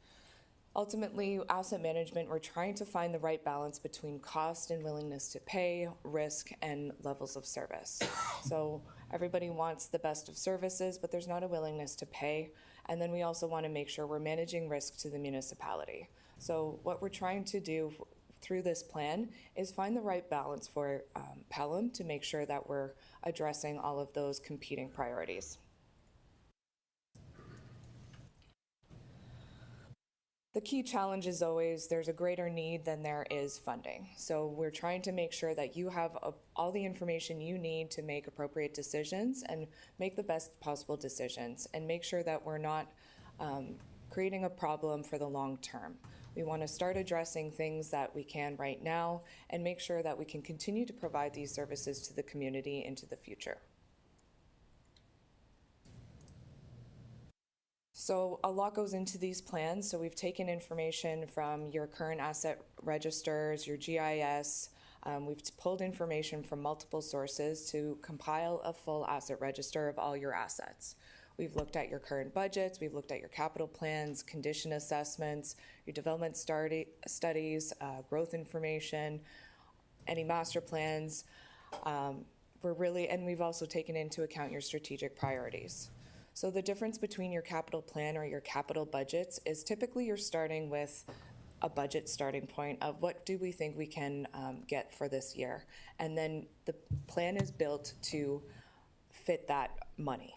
Ultimately, asset management, we're trying to find the right balance between cost and willingness to pay, risk, and levels of service. So everybody wants the best of services, but there's not a willingness to pay. And then we also want to make sure we're managing risk to the municipality. So what we're trying to do through this plan is find the right balance for Pelham to make sure that we're addressing all of those competing priorities. The key challenge is always there's a greater need than there is funding. So we're trying to make sure that you have all the information you need to make appropriate decisions and make the best possible decisions and make sure that we're not creating a problem for the long term. We want to start addressing things that we can right now and make sure that we can continue to provide these services to the community into the future. So a lot goes into these plans. So we've taken information from your current asset registers, your GIS. We've pulled information from multiple sources to compile a full asset register of all your assets. We've looked at your current budgets, we've looked at your capital plans, condition assessments, your development studies, growth information, any master plans, and we've also taken into account your strategic priorities. So the difference between your capital plan or your capital budgets is typically you're starting with a budget starting point of what do we think we can get for this year. And then the plan is built to fit that money.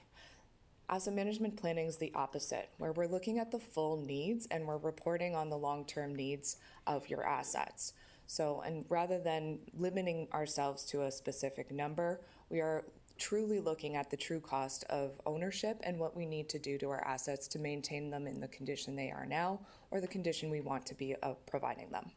Asset management planning is the opposite, where we're looking at the full needs and we're reporting on the long-term needs of your assets. So, and rather than limiting ourselves to a specific number, we are truly looking at the true cost of ownership and what we need to do to our assets to maintain them in the condition they are now or the condition we want to be providing them.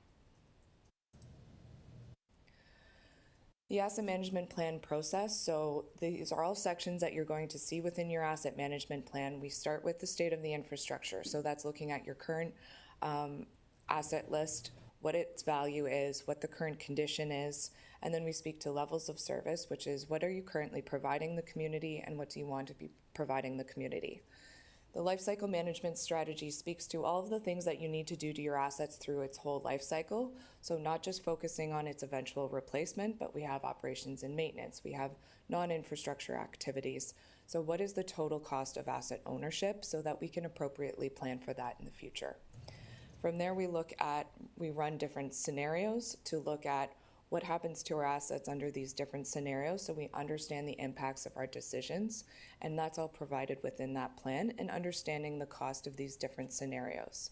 The asset management plan process, so these are all sections that you're going to see within your asset management plan. We start with the state of the infrastructure, so that's looking at your current asset list, what its value is, what the current condition is, and then we speak to levels of service, which is what are you currently providing the community and what do you want to be providing the community. The lifecycle management strategy speaks to all of the things that you need to do to your assets through its whole life cycle. So not just focusing on its eventual replacement, but we have operations and maintenance. We have non-infrastructure activities. So what is the total cost of asset ownership so that we can appropriately plan for that in the future? From there, we run different scenarios to look at what happens to our assets under these different scenarios so we understand the impacts of our decisions, and that's all provided within that plan and understanding the cost of these different scenarios.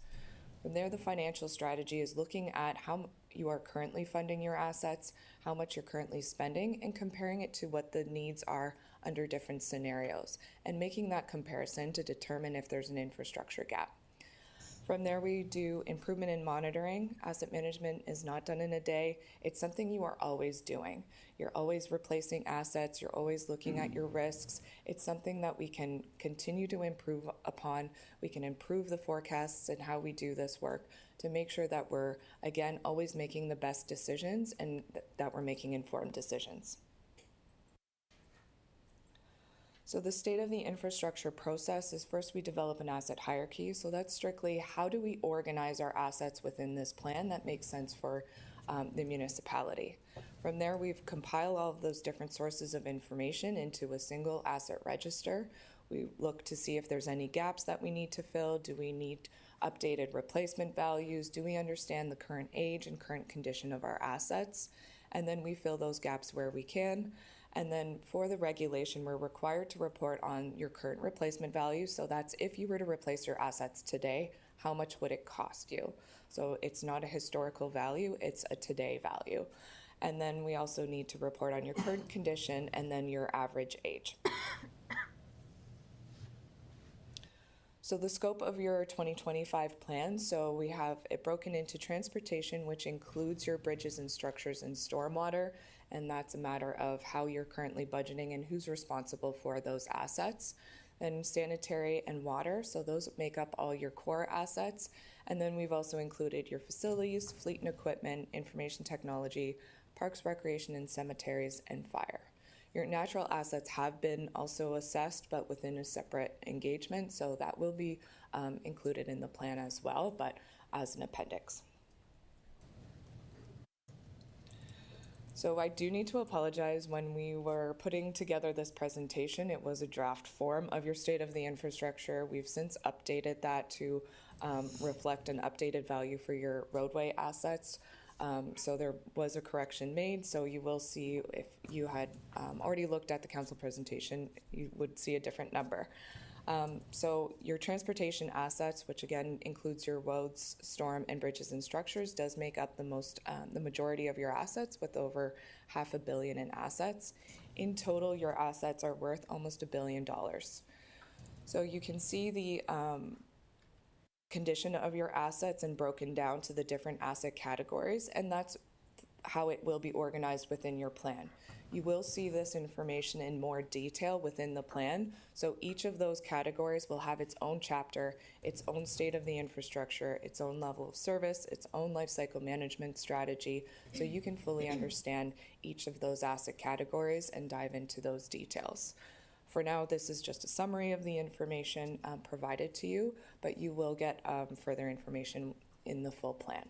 From there, the financial strategy is looking at how you are currently funding your assets, how much you're currently spending, and comparing it to what the needs are under different scenarios, and making that comparison to determine if there's an infrastructure gap. From there, we do improvement in monitoring. Asset management is not done in a day. It's something you are always doing. You're always replacing assets. You're always looking at your risks. It's something that we can continue to improve upon. We can improve the forecasts and how we do this work to make sure that we're, again, always making the best decisions and that we're making informed decisions. So the state of the infrastructure process is first we develop an asset hierarchy. So that's strictly how do we organize our assets within this plan that makes sense for the municipality. From there, we've compiled all of those different sources of information into a single asset register. We look to see if there's any gaps that we need to fill. Do we need updated replacement values? Do we understand the current age and current condition of our assets? And then we fill those gaps where we can. And then for the regulation, we're required to report on your current replacement value. So that's if you were to replace your assets today, how much would it cost you? So it's not a historical value, it's a today value. And then we also need to report on your current condition and then your average age. So the scope of your 2025 plan, so we have it broken into transportation, which includes your bridges and structures and stormwater, and that's a matter of how you're currently budgeting and who's responsible for those assets. Then sanitary and water, so those make up all your core assets. And then we've also included your facilities, fleet and equipment, information technology, parks, recreation, and cemeteries, and fire. Your natural assets have been also assessed, but within a separate engagement, so that will be included in the plan as well, but as an appendix. So I do need to apologize. When we were putting together this presentation, it was a draft form of your state of the infrastructure. We've since updated that to reflect an updated value for your roadway assets. So there was a correction made, so you will see if you had already looked at the council presentation, you would see a different number. So your transportation assets, which again includes your roads, storm, and bridges and structures, does make up the majority of your assets with over $500 million in assets. In total, your assets are worth almost $1 billion. So you can see the condition of your assets and broken down to the different asset categories, and that's how it will be organized within your plan. You will see this information in more detail within the plan. So each of those categories will have its own chapter, its own state of the infrastructure, its own level of service, its own life cycle management strategy, so you can fully understand each of those asset categories and dive into those details. For now, this is just a summary of the information provided to you, but you will get further information in the full plan.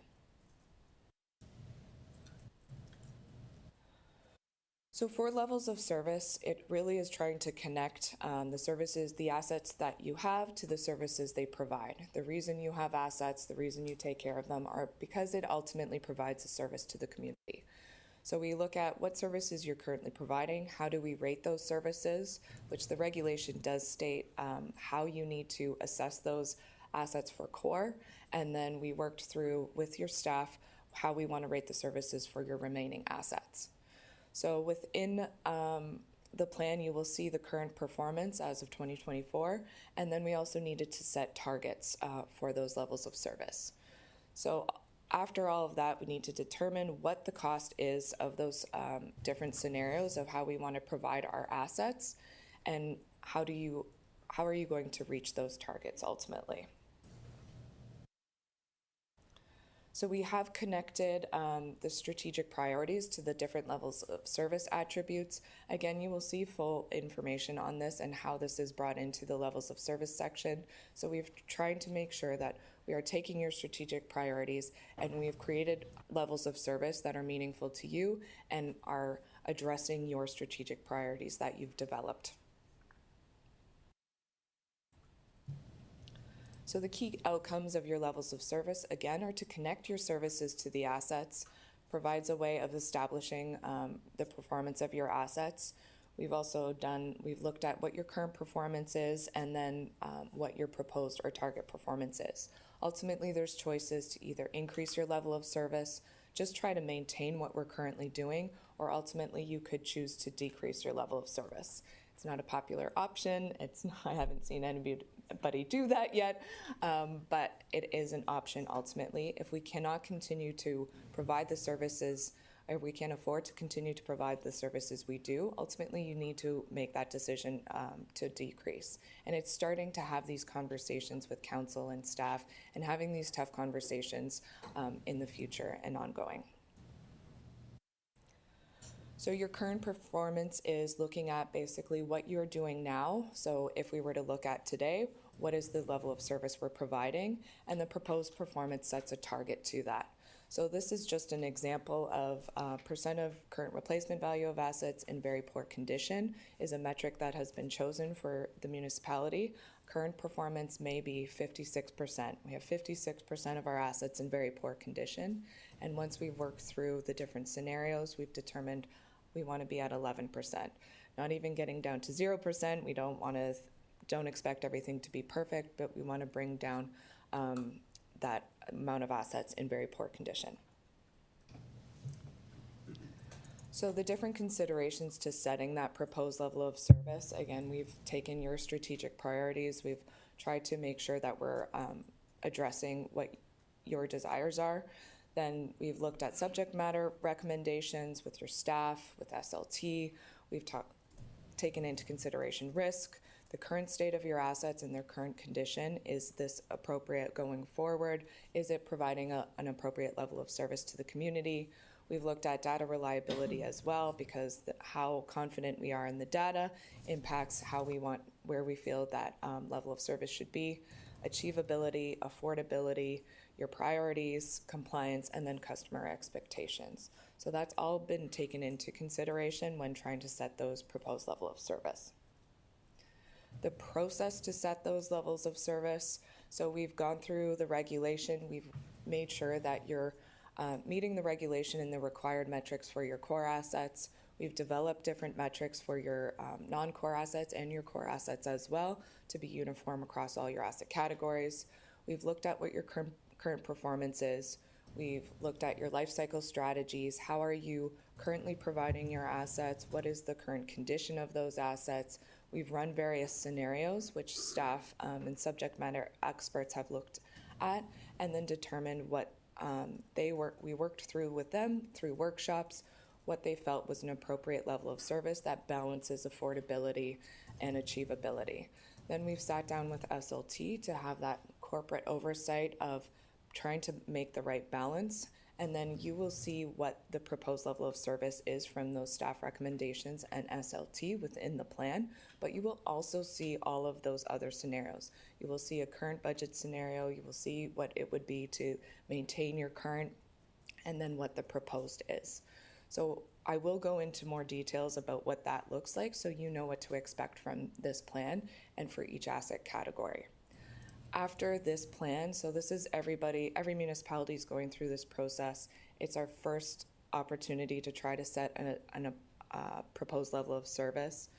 So for levels of service, it really is trying to connect the services, the assets that you have to the services they provide. The reason you have assets, the reason you take care of them are because it ultimately provides a service to the community. So we look at what services you're currently providing, how do we rate those services, which the regulation does state how you need to assess those assets for core, and then we worked through with your staff how we want to rate the services for your remaining assets. So within the plan, you will see the current performance as of 2024, and then we also needed to set targets for those levels of service. So after all of that, we need to determine what the cost is of those different scenarios of how we want to provide our assets, and how are you going to reach those targets ultimately. So we have connected the strategic priorities to the different levels of service attributes. Again, you will see full information on this and how this is brought into the levels of service section. So we've tried to make sure that we are taking your strategic priorities and we've created levels of service that are meaningful to you and are addressing your strategic priorities that you've developed. So the key outcomes of your levels of service, again, are to connect your services to the assets, provides a way of establishing the performance of your assets. We've looked at what your current performance is and then what your proposed or target performance is. Ultimately, there's choices to either increase your level of service, just try to maintain what we're currently doing, or ultimately you could choose to decrease your level of service. It's not a popular option. I haven't seen anybody do that yet, but it is an option ultimately. If we cannot continue to provide the services, or we can't afford to continue to provide the services we do, ultimately you need to make that decision to decrease. And it's starting to have these conversations with council and staff and having these tough conversations in the future and ongoing. So your current performance is looking at basically what you're doing now. So if we were to look at today, what is the level of service we're providing? And the proposed performance sets a target to that. So this is just an example of percent of current replacement value of assets in very poor condition is a metric that has been chosen for the municipality. Current performance may be 56%. We have 56% of our assets in very poor condition. And once we've worked through the different scenarios, we've determined we want to be at 11%. Not even getting down to 0%. We don't expect everything to be perfect, but we want to bring down that amount of assets in very poor condition. So the different considerations to setting that proposed level of service, again, we've taken your strategic priorities. We've tried to make sure that we're addressing what your desires are. Then we've looked at subject matter recommendations with your staff, with SLT. We've taken into consideration risk, the current state of your assets and their current condition. Is this appropriate going forward? Is it providing an appropriate level of service to the community? We've looked at data reliability as well, because how confident we are in the data impacts where we feel that level of service should be. Achievability, affordability, your priorities, compliance, and then customer expectations. So that's all been taken into consideration when trying to set those proposed level of service. The process to set those levels of service, so we've gone through the regulation, we've made sure that you're meeting the regulation and the required metrics for your core assets. We've developed different metrics for your non-core assets and your core assets as well to be uniform across all your asset categories. We've looked at what your current performance is. We've looked at your life cycle strategies. How are you currently providing your assets? What is the current condition of those assets? We've run various scenarios, which staff and subject matter experts have looked at, and then determined what we worked through with them through workshops, what they felt was an appropriate level of service that balances affordability and achievability. Then we've sat down with SLT to have that corporate oversight of trying to make the right balance, and then you will see what the proposed level of service is from those staff recommendations and SLT within the plan, but you will also see all of those other scenarios. You will see a current budget scenario, you will see what it would be to maintain your current, and then what the proposed is. So I will go into more details about what that looks like so you know what to expect from this plan and for each asset category. After this plan, so this is every municipality is going through this process. It's our first opportunity to try to set a proposed level of service.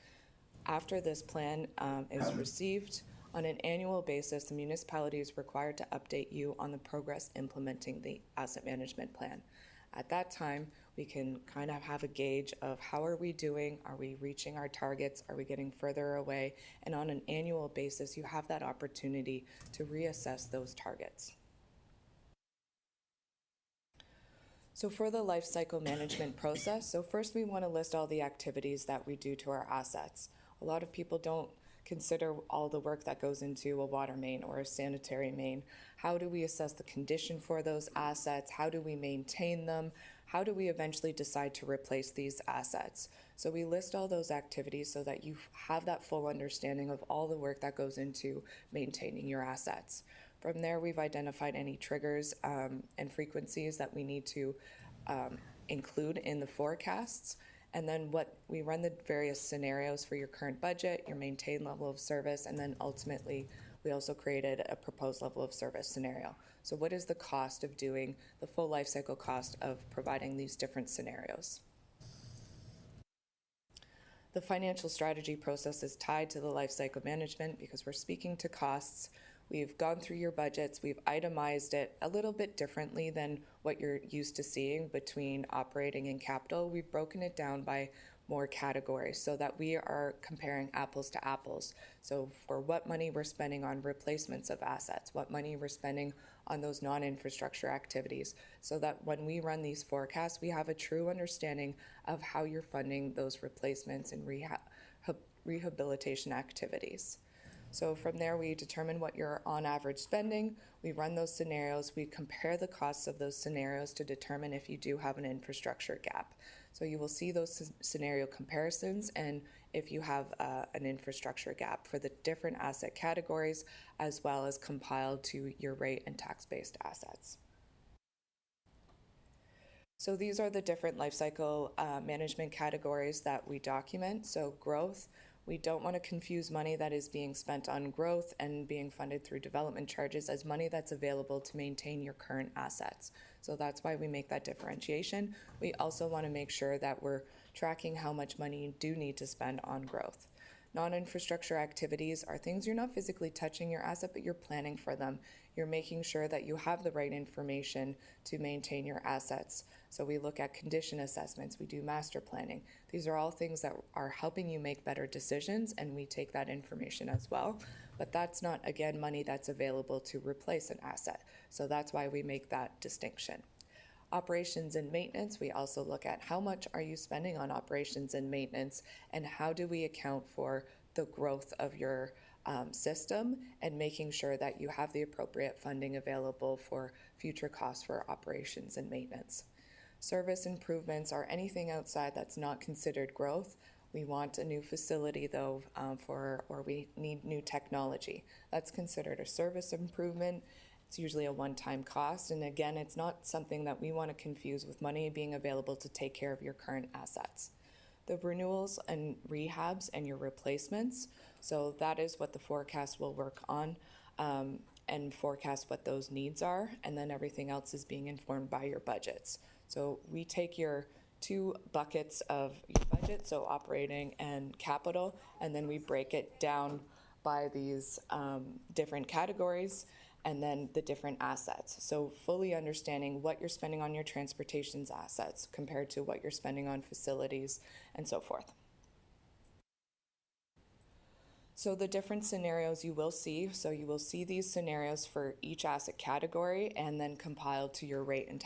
After this plan is received, on an annual basis, the municipality is required to update you on the progress implementing the asset management plan. At that time, we can kind of have a gauge of how are we doing? Are we reaching our targets? Are we getting further away? And on an annual basis, you have that opportunity to reassess those targets. So for the life cycle management process, so first we want to list all the activities that we do to our assets. A lot of people don't consider all the work that goes into a water main or a sanitary main. How do we assess the condition for those assets? How do we maintain them? How do we eventually decide to replace these assets? So we list all those activities so that you have that full understanding of all the work that goes into maintaining your assets. From there, we've identified any triggers and frequencies that we need to include in the forecasts. And then we run the various scenarios for your current budget, your maintained level of service, and then ultimately we also created a proposed level of service scenario. So what is the cost of doing the full life cycle cost of providing these different scenarios? The financial strategy process is tied to the life cycle management because we're speaking to costs. We've gone through your budgets, we've itemized it a little bit differently than what you're used to seeing between operating and capital. We've broken it down by more categories so that we are comparing apples to apples. So for what money we're spending on replacements of assets, what money we're spending on those non-infrastructure activities, so that when we run these forecasts, we have a true understanding of how you're funding those replacements and rehabilitation activities. So from there, we determine what you're on average spending, we run those scenarios, we compare the costs of those scenarios to determine if you do have an infrastructure gap. So you will see those scenario comparisons and if you have an infrastructure gap for the different asset categories, as well as compiled to your rate and tax-based assets. So these are the different life cycle management categories that we document. So growth. We don't want to confuse money that is being spent on growth and being funded through development charges as money that's available to maintain your current assets. So that's why we make that differentiation. We also want to make sure that we're tracking how much money you do need to spend on growth. Non-infrastructure activities are things you're not physically touching your asset, but you're planning for them. You're making sure that you have the right information to maintain your assets. So we look at condition assessments, we do master planning. These are all things that are helping you make better decisions, and we take that information as well. But that's not, again, money that's available to replace an asset. So that's why we make that distinction. Operations and maintenance, we also look at how much are you spending on operations and maintenance, and how do we account for the growth of your system and making sure that you have the appropriate funding available for future costs for operations and maintenance. Service improvements are anything outside that's not considered growth. We want a new facility though, or we need new technology. That's considered a service improvement. It's usually a one-time cost, and again, it's not something that we want to confuse with money being available to take care of your current assets. The renewals and rehabs and your replacements, so that is what the forecast will work on and forecast what those needs are, and then everything else is being informed by your budgets. So we take your two buckets of your budget, so operating and capital, and then we break it down by these different categories and then the different assets. So fully understanding what you're spending on your transportation's assets compared to what you're spending on facilities and so forth. So the different scenarios you will see, so you will see these scenarios for each asset category and then compiled to your rate and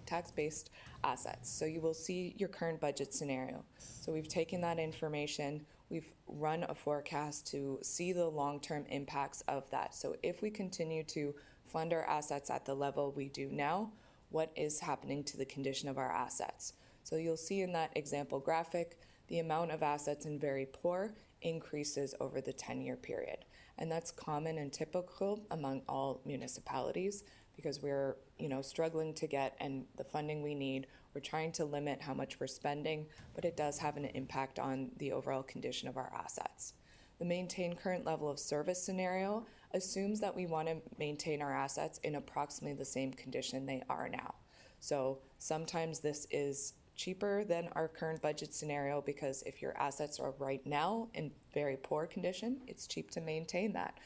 tax-based assets. So you will see your current budget scenario. So we've taken that information, we've run a forecast to see the long-term impacts of that. So if we continue to fund our assets at the level we do now, what is happening to the condition of our assets? So you'll see in that example graphic, the amount of assets in very poor increases over the 10-year period. And that's common and typical among all municipalities because we're struggling to get and the funding we need We're trying to limit how much we're spending, but it does have an impact on the overall condition of our assets. The maintain current level of service scenario assumes that we want to maintain our assets in approximately the same condition they are now. So sometimes this is cheaper than our current budget scenario because if your assets are right now in very poor condition, it's cheap to maintain that.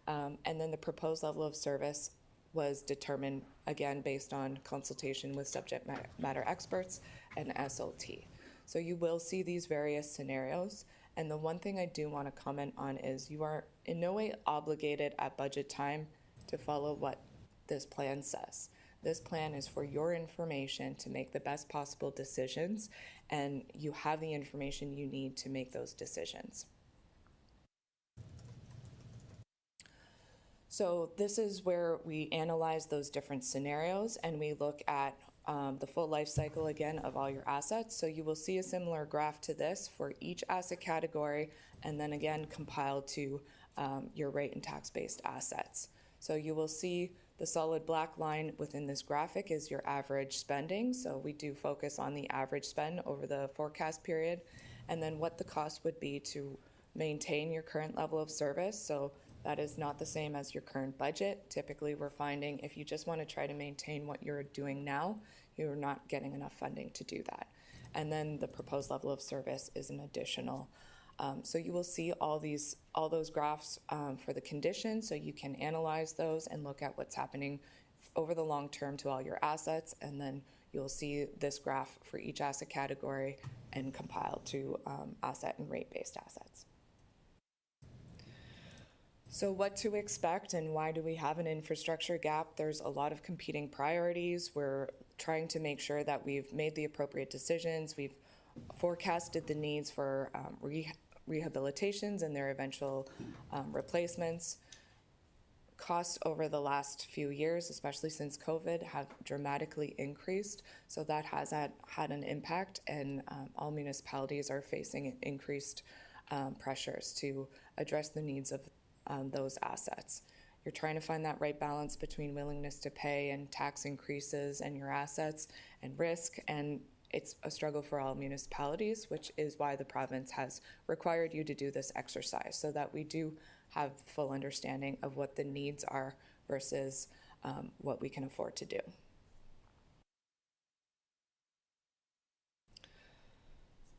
And then the proposed level of service was determined, again, based on consultation with subject matter experts and SLT. So you will see these various scenarios. And the one thing I do want to comment on is you are in no way obligated at budget time to follow what this plan says. This plan is for your information to make the best possible decisions, and you have the information you need to make those decisions. So this is where we analyze those different scenarios and we look at the full life cycle again of all your assets. So you will see a similar graph to this for each asset category and then again compiled to your rate and tax-based assets. So you will see the solid black line within this graphic is your average spending. So we do focus on the average spend over the forecast period and then what the cost would be to maintain your current level of service. So that is not the same as your current budget. Typically, we're finding if you just want to try to maintain what you're doing now, you're not getting enough funding to do that. And then the proposed level of service is an additional. So you will see all those graphs for the conditions, so you can analyze those and look at what's happening over the long term to all your assets. And then you'll see this graph for each asset category and compiled to asset and rate-based assets. So what to expect and why do we have an infrastructure gap? There's a lot of competing priorities. We're trying to make sure that we've made the appropriate decisions. We've forecasted the needs for rehabilitations and their eventual replacements. Costs over the last few years, especially since COVID, have dramatically increased. So that has had an impact, and all municipalities are facing increased pressures to address the needs of those assets. You're trying to find that right balance between willingness to pay and tax increases and your assets and risk, and it's a struggle for all municipalities, which is why the province has required you to do this exercise so that we do have full understanding of what the needs are versus what we can afford to do.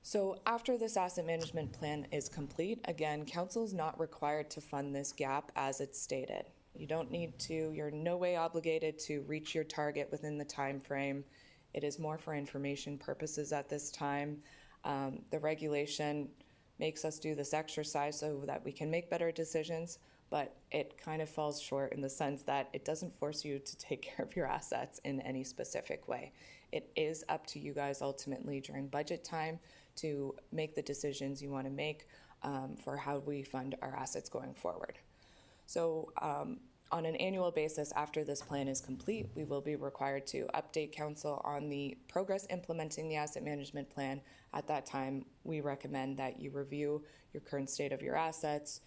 So after this asset management plan is complete, again, council is not required to fund this gap as it's stated. You don't need to, you're in no way obligated to reach your target within the time frame. It is more for information purposes at this time. The regulation makes us do this exercise so that we can make better decisions, but it kind of falls short in the sense that it doesn't force you to take care of your assets in any specific way. It is up to you guys ultimately during budget time to make the decisions you want to make for how we fund our assets going forward. So on an annual basis, after this plan is complete, we will be required to update council on the progress implementing the asset management plan. At that time, we recommend that you review your current state of your assets,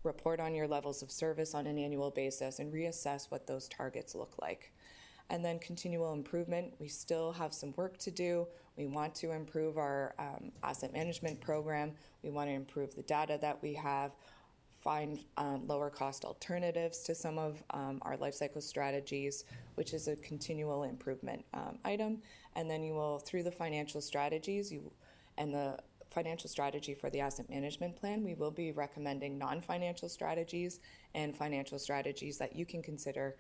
report on your levels of service on an annual basis, and reassess what those targets look like. And then continual improvement, we still have some work to do. We want to improve our asset management program. We want to improve the data that we have, find lower cost alternatives to some of our life cycle strategies, which is a continual improvement item. And then you will, through the financial strategies and the financial strategy for the asset management plan, we will be recommending non-financial strategies and financial strategies that you can consider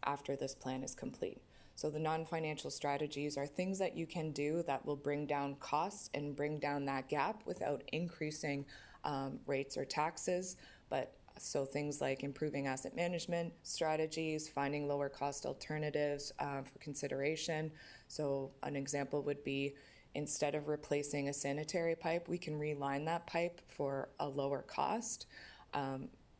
after this plan is complete. So the non-financial strategies are things that you can do that will bring down costs and bring down that gap without increasing rates or taxes. But so things like improving asset management strategies, finding lower cost alternatives for consideration. So an example would be instead of replacing a sanitary pipe, we can reline that pipe for a lower cost.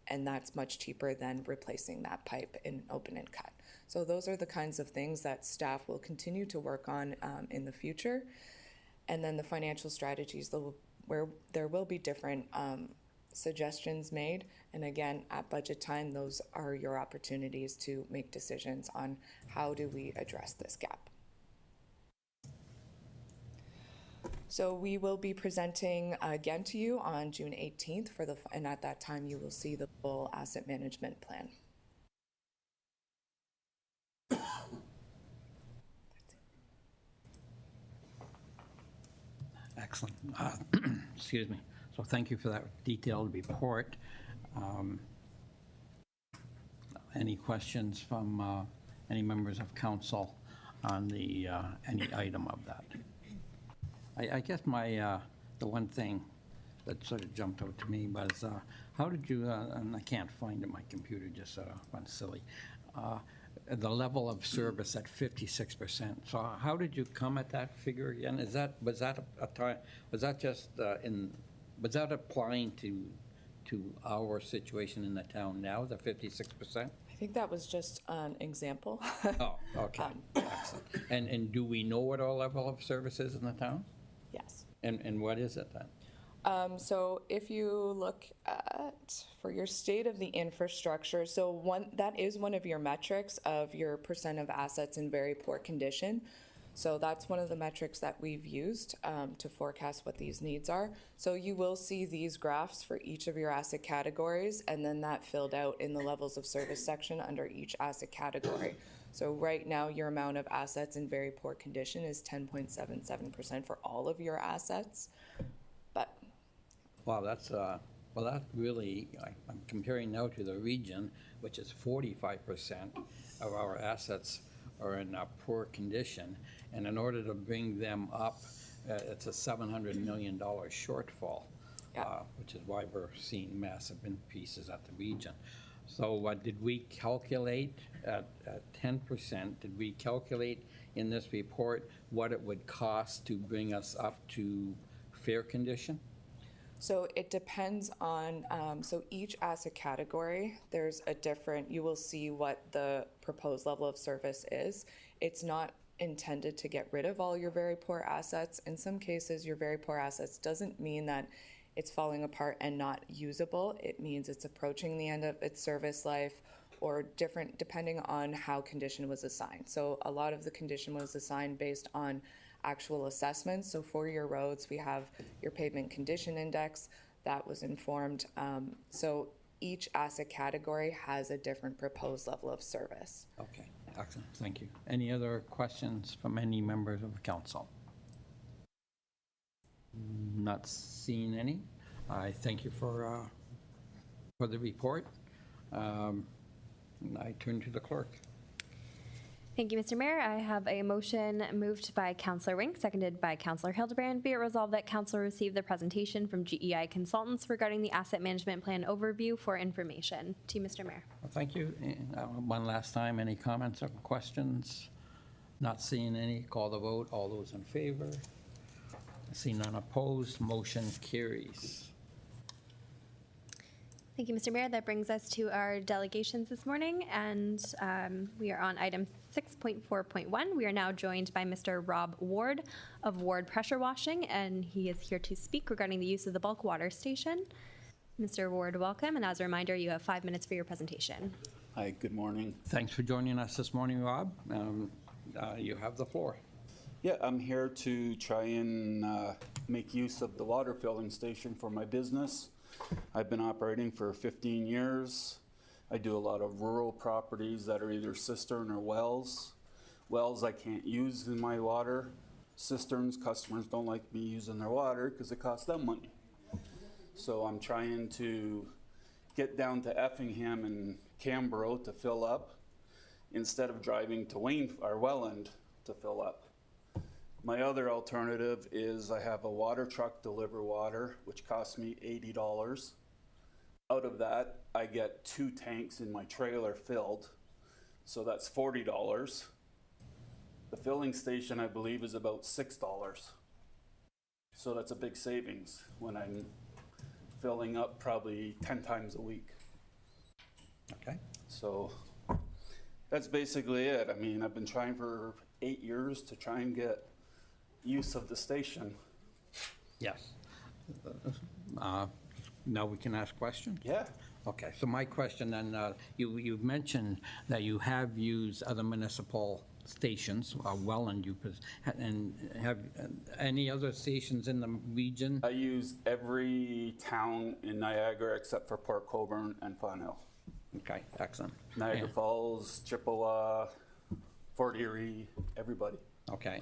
And that's much cheaper than replacing that pipe in open and cut. So those are the kinds of things that staff will continue to work on in the future. And then the financial strategies, where there will be different suggestions made. And again, at budget time, those are your opportunities to make decisions on how do we address this gap. So we will be presenting again to you on June 18th and at that time you will see the full asset management plan. Excellent. Excuse me. So thank you for that detailed report. Any questions from any members of council on the any item of that? I guess the one thing that sort of jumped out to me was how did you, and I can't find it, my computer just went silly, the level of service at 56%. So how did you come at that figure again? Was that applying to our situation in the town now, the 56%? I think that was just an example. Oh, okay. Excellent. And do we know what our level of service is in the town? Yes. And what is it then? So if you look at, for your state of the infrastructure, that is one of your metrics of your percent of assets in very poor condition. So that's one of the metrics that we've used to forecast what these needs are. So you will see these graphs for each of your asset categories, and then that filled out in the levels of service section under each asset category. So right now, your amount of assets in very poor condition is 10.77% for all of your assets. But Wow, that's really, I'm comparing now to the region, which is 45% of our assets are in poor condition. And in order to bring them up, it's a $700 million shortfall, which is why we're seeing massive increases at the region. So did we calculate at 10%, did we calculate in this report what it would cost to bring us up to fair condition? so it depends on, so each asset category, there's a different, you will see what the proposed level of service is. It's not intended to get rid of all your very poor assets. In some cases, your very poor assets doesn't mean that it's falling apart and not usable. It means it's approaching the end of its service life or different, depending on how condition was assigned. So a lot of the condition was assigned based on actual assessments. So for your roads, we have your pavement condition index that was informed. So each asset category has a different proposed level of service. Okay, excellent, thank you. Any other questions from any members of the council? Not seeing any. I thank you for the report. I turn to the clerk. Thank you, Mr. Mayor. I have a motion moved by Councillor Wink, seconded by Councillor Hildebrand. Be it resolved that Council receive the presentation from GEI Consultants regarding the asset management plan overview for information. To you, Mr. Mayor. Well, thank you. One last time, any comments or questions? Not seeing any, call the vote. All those in favor? See none opposed, motion carries. Thank you, Mr. Mayor. That brings us to our delegations this morning, and we are on item 6.4.1. We are now joined by Mr. Rob Ward of Ward Pressure Washing, and he is here to speak regarding the use of the bulk water station. Mr. Ward, welcome, and as a reminder, you have 5 minutes for your presentation. Hi, good morning. Thanks for joining us this morning, Rob. You have the floor. Yeah, I'm here to try and make use of the water filling station for my business. I've been operating for 15 years. I do a lot of rural properties that are either cistern or wells. Wells I can't use in my water. Cisterns, customers don't like me using their water because it costs them money. So I'm trying to get down to Effingham and Camborough to fill up instead of driving to Wayne or Welland to fill up. My other alternative is I have a water truck deliver water, which costs me $80. Out of that, I get 2 tanks in my trailer filled, so that's $40. The filling station, I believe, is about $6. So that's a big savings when I'm filling up probably 10 times a week. Okay. So that's basically it. I mean, I've been trying for 8 years to try and get use of the station. Yes. Now we can ask questions? Yeah. Okay, so my question then, you've mentioned that you have used other municipal stations, well in you, and have any other stations in the region? I use every town in Niagara except for Port Colborne and Fawn Hill. Okay, excellent. Niagara Yeah. Falls, Chippewa, Fort Erie, everybody. Okay,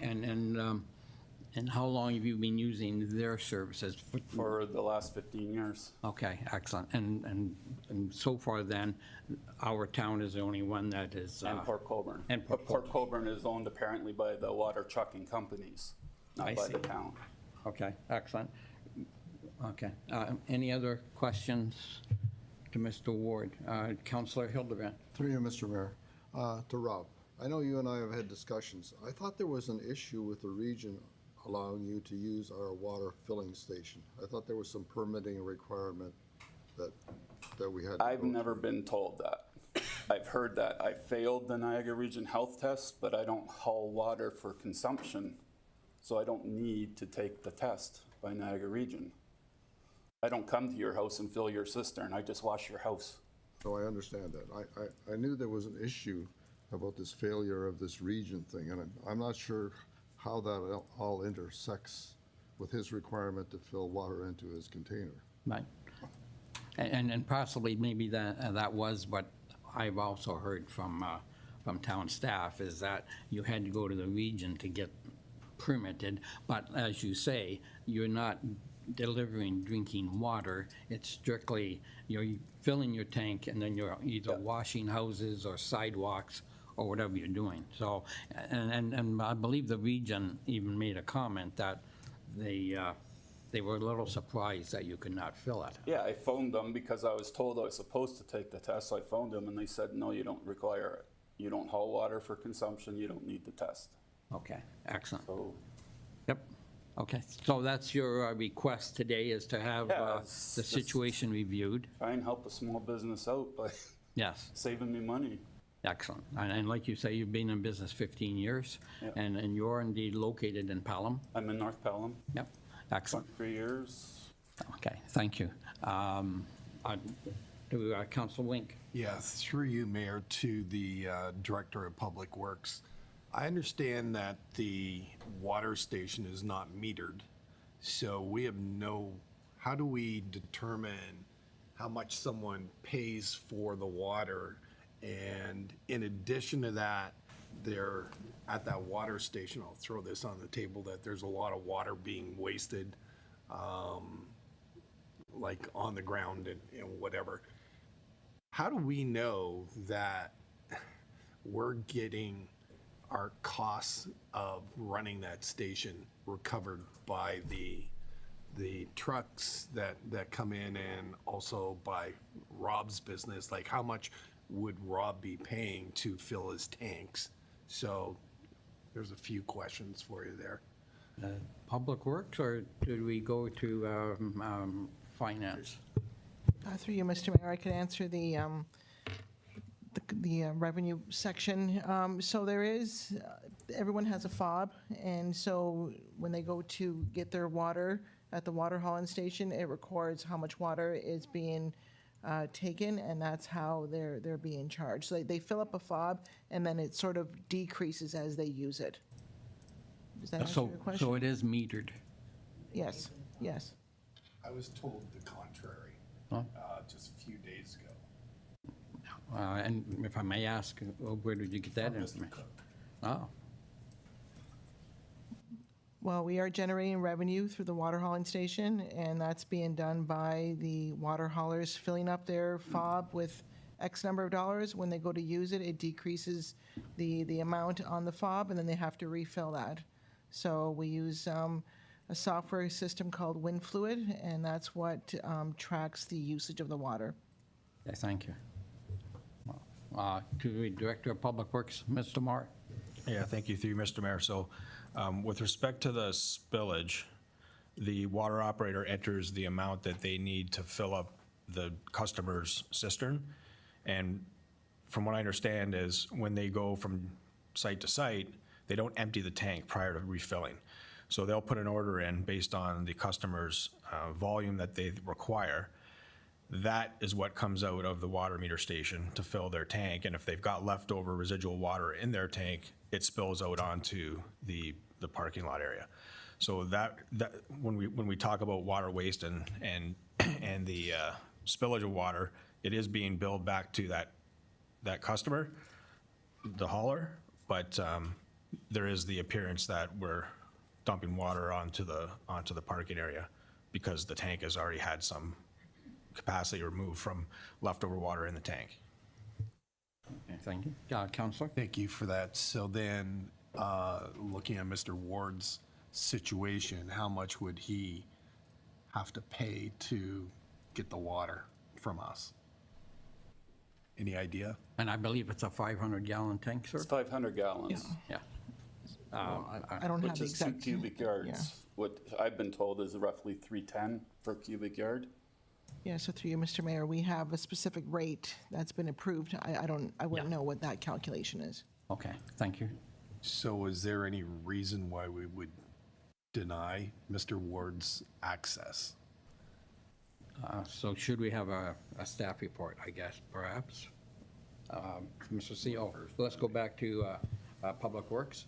and how long have you been using their services? For the last 15 years. Okay, excellent. And so far then, our town is the only one that is. And Port Colborne. And But Port Colborne is owned apparently by the water trucking companies, I not by see. the town. Okay, excellent. Okay, any other questions to Mr. Ward? Councillor Hildebrand? Through you, Mr. Mayor. To Rob, I know you and I have had discussions. I thought there was an issue with the region allowing you to use our water filling station. I thought there was some permitting requirement that we had. I've never been told that. I've heard that. I failed the Niagara Region health test, but I don't haul water for consumption, so I don't need to take the test by Niagara Region. I don't come to your house and fill your cistern. I just wash your house. So I understand that. I knew there was an issue about this failure of this region thing, and I'm not sure how that all intersects with his requirement to fill water into his container. Right. And possibly maybe that was what I've also heard from town staff, is that you had to go to the region to get permitted. But as you say, you're not delivering drinking water. It's strictly, you're filling your tank and then you're either washing houses or sidewalks or whatever you're doing. So, and I believe the region even made a comment that they were a little surprised that you could not fill it. Yeah, I phoned them because I was told I was supposed to take the test, so I phoned them and they said, no, you don't require it. You don't haul water for consumption, you don't need the test. Okay, excellent. So, Yep. Okay, so that's your request today, is to have Yeah, the it's just- situation reviewed? try and help a small business out by Yes, saving me money. excellent. And like you say, you've been in business 15 years, Yep. and you're indeed located in Pelham? I'm in North Pelham, Yep, excellent. 3 years. Okay, thank you. Council Wink? Yeah, through you, Mayor, to the Director of Public Works. I understand that the water station is not metered, so we have how do we determine how much someone pays for the water? And in addition to that, at that water station, I'll throw this on the table, that there's a lot of water being wasted, like on the ground and whatever. How do we know that we're getting our costs of running that station recovered by the trucks that come in, and also by Rob's business? Like, how much would Rob be paying to fill his tanks? So there's a few questions for you there. Public Works, or did we go to Finance? Through you, Mr. Mayor, I could answer the revenue section. So there is, everyone has a fob, and so when they go to get their water at the water hauling station, it records how much water is being taken, and that's how they're being charged. So they fill up a fob, and then it sort of decreases as they use it. Does that answer your question? So it is metered? Yes, yes. I was told the contrary Huh? just a few days ago. And if I may ask, where did you get that From Mr. information? Cook. Oh, Well, we are generating revenue through the water hauling station, and that's being done by the water haulers filling up their fob with X number of dollars. When they go to use it, it decreases the amount on the fob, and then they have to refill that. So we use a software system called WindFluid, and that's what tracks the usage of the water. yeah, thank you. To the Director of Public Works, Mr. Marr? Yeah, thank you, through you, Mr. Mayor. So with respect to the spillage, the water operator enters the amount that they need to fill up the customer's cistern. And from what I understand is when they go from site to site, they don't empty the tank prior to refilling. So they'll put an order in based on the customer's volume that they require. That is what comes out of the water meter station to fill their tank. And if they've got leftover residual water in their tank, it spills out onto the parking lot area. So that when we talk about water waste and the spillage of water, it is being billed back to that customer, the hauler, but there is the appearance that we're dumping water onto the parking area because the tank has already had some capacity removed from leftover water in the tank. Okay, thank you. Councillor? Thank you for that. So then, looking at Mr. Ward's situation, how much would he have to pay to get the water from us? Any idea? And I believe it's a 500-gallon tank, sir? It's 500 gallons, Yeah. I don't have which the is 2 exact. cubic yards. What I've been told is roughly 310 per cubic yard. Yeah, so through you, Mr. Mayor, we have a specific rate that's been approved. I wouldn't know what that calculation is. Okay, thank you. So is there any reason why we would deny Mr. Ward's access? So should we have a staff report, I guess, perhaps? Mr. CEO, let's go back to Public Works.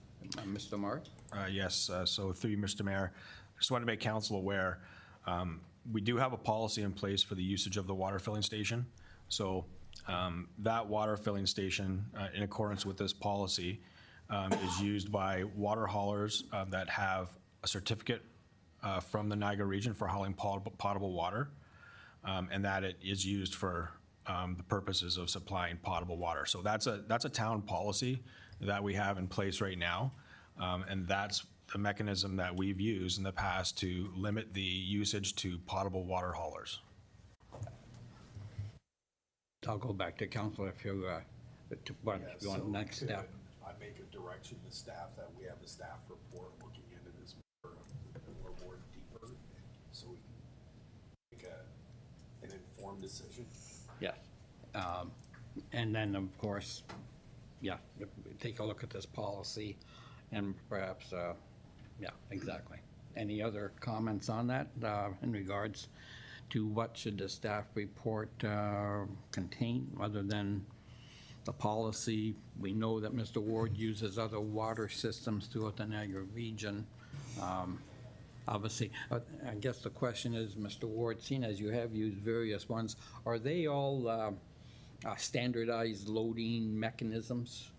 Mr. Mark? Yes, so through you, Mr. Mayor, just want to make council aware, we do have a policy in place for the usage of the water filling station. So that water filling station, in accordance with this policy, is used by water haulers that have a certificate from the Niagara region for hauling potable water, and that it is used for the purposes of supplying potable water. So that's a town policy that we have in place right now, and that's the mechanism that we've used in the past to limit the usage to potable water haulers. I'll go back to council if you want next step. I make a direction to staff that we have a staff report looking into this more deeper, so we can make an informed decision. Yes. And then, of course, yeah, take a look at this policy and perhaps, yeah, exactly. Any other comments on that in regards to what should the staff report contain other than the policy? We know that Mr. Ward uses other water systems throughout the Niagara region. Obviously, I guess the question is, Mr. Ward, seeing as you have used various ones, are they all standardized loading mechanisms?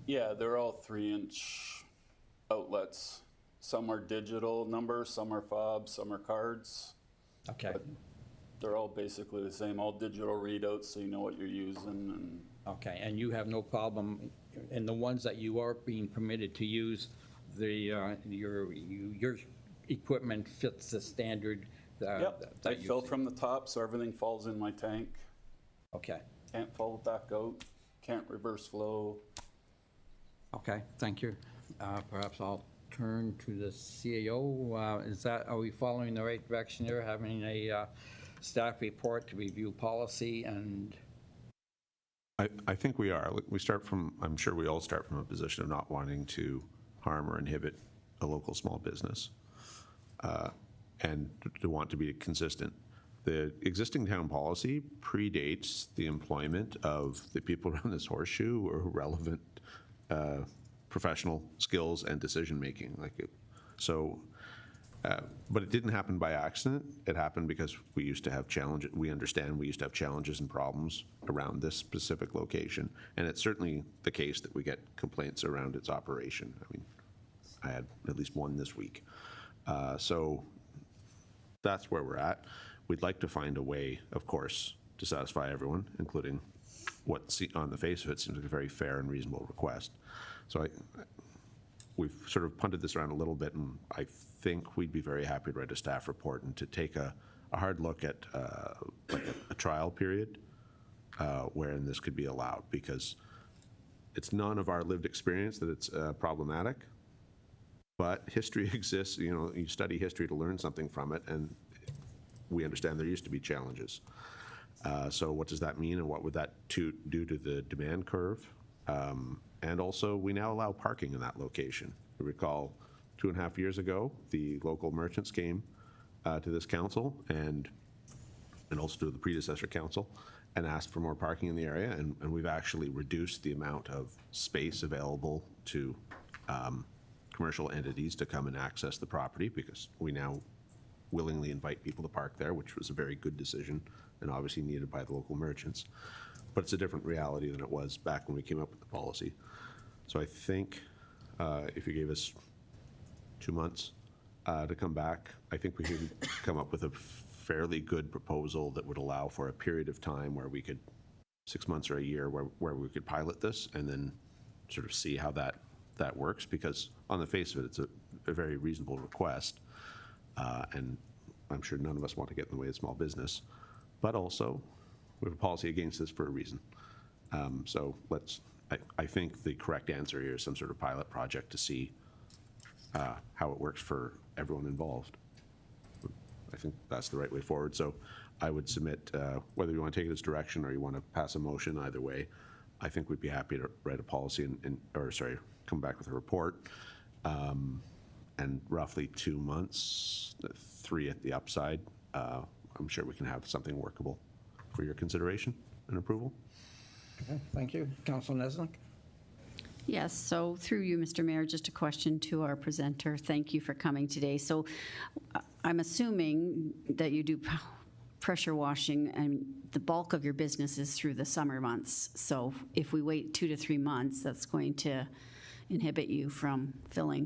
Yeah, they're all 3-inch outlets. Some are digital numbers, some are fobs, some are cards. Okay. But they're all basically the same, all digital readouts, so you know what you're using. And Okay, and you have no problem in the ones that you are being permitted to use, your equipment fits the standard? Yep, I fill from the top, so everything falls in my tank. Okay. Can't fall back out, can't reverse flow. Okay, thank you. Perhaps I'll turn to the CAO. Are we following the right direction here, having a staff report to review policy and? I think we are. I'm sure we all start from a position of not wanting to harm or inhibit a local small business and to want to be consistent. The existing town policy predates the employment of the people around this horseshoe or relevant professional skills and decision-making. But it didn't happen by accident. It happened because we used to have challenges. We understand we used to have challenges and problems around this specific location. And it's certainly the case that we get complaints around its operation. I mean, I had at least one this week. So that's where we're at. We'd like to find a way, of course, to satisfy everyone, including what on the face of it seems like a very fair and reasonable request. So we've sort of punted this around a little bit, and I think we'd be very happy to write a staff report and to take a hard look at like a trial period wherein this could be allowed, because it's none of our lived experience that it's problematic, but history exists. You know, you study history to learn something from it, and we understand there used to be challenges. So what does that mean, and what would that do to the demand curve? And also, we now allow parking in that location. I recall 2.5 years ago, the local merchants came to this council and also to the predecessor council and asked for more parking in the area, and we've actually reduced the amount of space available to commercial entities to come and access the property, because we now willingly invite people to park there, which was a very good decision and obviously needed by the local merchants. But it's a different reality than it was back when we came up with the policy. So I think if you gave us 2 months to come back, I think we could come up with a fairly good proposal that would allow for a period of time where we could, 6 months or a year, where we could pilot this and then sort of see how that works, because on the face of it, it's a very reasonable request. And I'm sure none of us want to get in the way of small business, but also we have a policy against this for a reason. So I think the correct answer here is some sort of pilot project to see how it works for everyone involved. I think that's the right way forward. So I would submit, whether you want to take it as direction or you want to pass a motion, either way, I think we'd be happy to write a policy come back with a report. And roughly 2 months, 3 at the upside, I'm sure we can have something workable for your consideration and approval. Okay, thank you. Councilor Nesnick? Yes, so through you, Mr. Mayor, just a question to our presenter. Thank you for coming today. So I'm assuming that you do pressure washing, and the bulk of your business is through the summer months. So if we wait 2 to 3 months, that's going to inhibit you from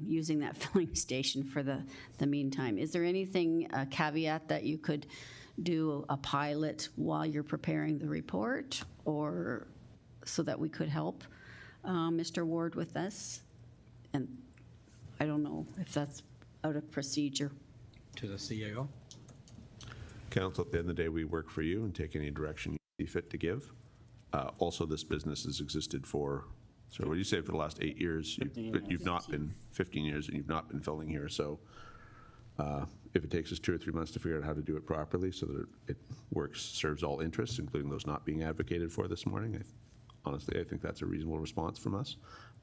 using that filling station for the meantime. Is there anything, a caveat, that you could do a pilot while you're preparing the report, or so that we could help Mr. Ward with this? And I don't know if that's out of procedure. To the CAO? Council, at the end of the day, we work for you and take any direction you see fit to give. Also, this business has existed for, so what do you say, for the last 8 years? 15 But you've years. not been, 15 years, and you've not been filling here. So if it takes us 2 or 3 months to figure out how to do it properly so that it works, serves all interests, including those not being advocated for this morning, honestly, I think that's a reasonable response from us.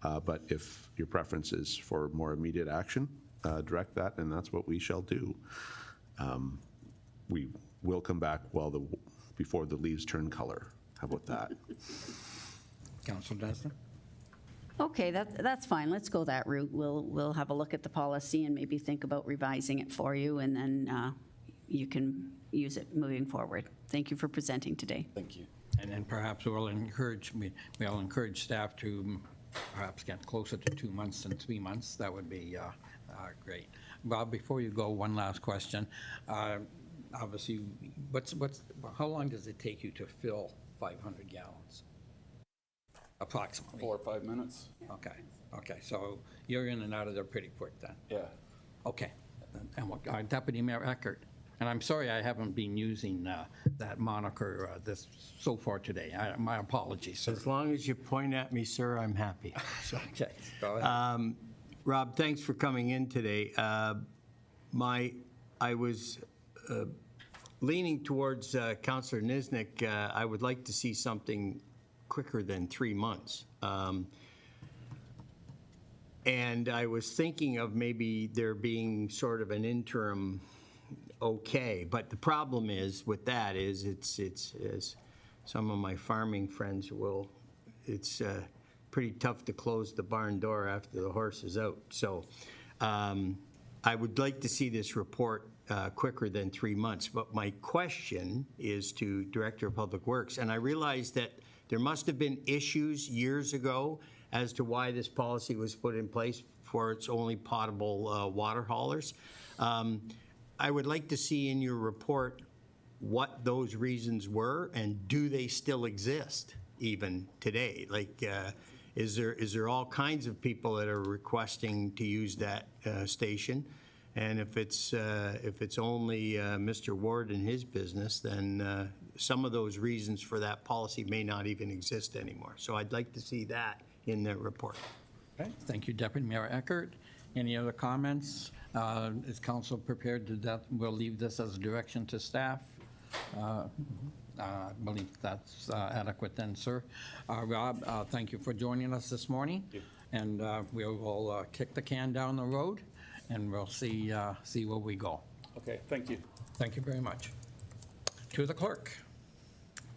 But if your preference is for more immediate action, direct that, and that's what we shall do. We will come back before the leaves turn color. How about that? Councilor Nesnick? Okay, that's fine. Let's go that route. We'll have a look at the policy and maybe think about revising it for you, and then you can use it moving forward. Thank you for presenting today. Thank you. And then perhaps we'll encourage staff to perhaps get closer to 2 months than 3 months. That would be great. Bob, before you go, one last question. Obviously, how long does it take you to fill 500 gallons? Approximately. 4 or 5 minutes. Okay, so you're in and out of there pretty quick then? Yeah. Okay. And Deputy Mayor Eckert, and I'm sorry I haven't been using that moniker so far today. My apologies, sir. As long as you point at me, sir, I'm happy. So, Okay, go ahead. Rob, thanks for coming in today. I was leaning towards Councillor Nisnik. I would like to see something quicker than 3 months. And I was thinking of maybe there being sort of an interim okay, but the problem is with that is it's as some of my farming friends it's pretty tough to close the barn door after the horse is out. So I would like to see this report quicker than 3 months. But my question is to Director of Public Works, and I realize that there must have been issues years ago as to why this policy was put in place for its only potable water haulers. I would like to see in your report what those reasons were, and do they still exist even today? Like, is there all kinds of people that are requesting to use that station? And if it's only Mr. Ward and his business, then some of those reasons for that policy may not even exist anymore. So I'd like to see that in the report. Okay, thank you, Deputy Mayor Eckert. Any other comments? Is council prepared to we'll leave this as a direction to staff? I believe that's adequate then, sir. Rob, thank you for joining us this morning. And we will kick the can down the road, and we'll see where we go. Okay, thank you. Thank you very much. To the clerk.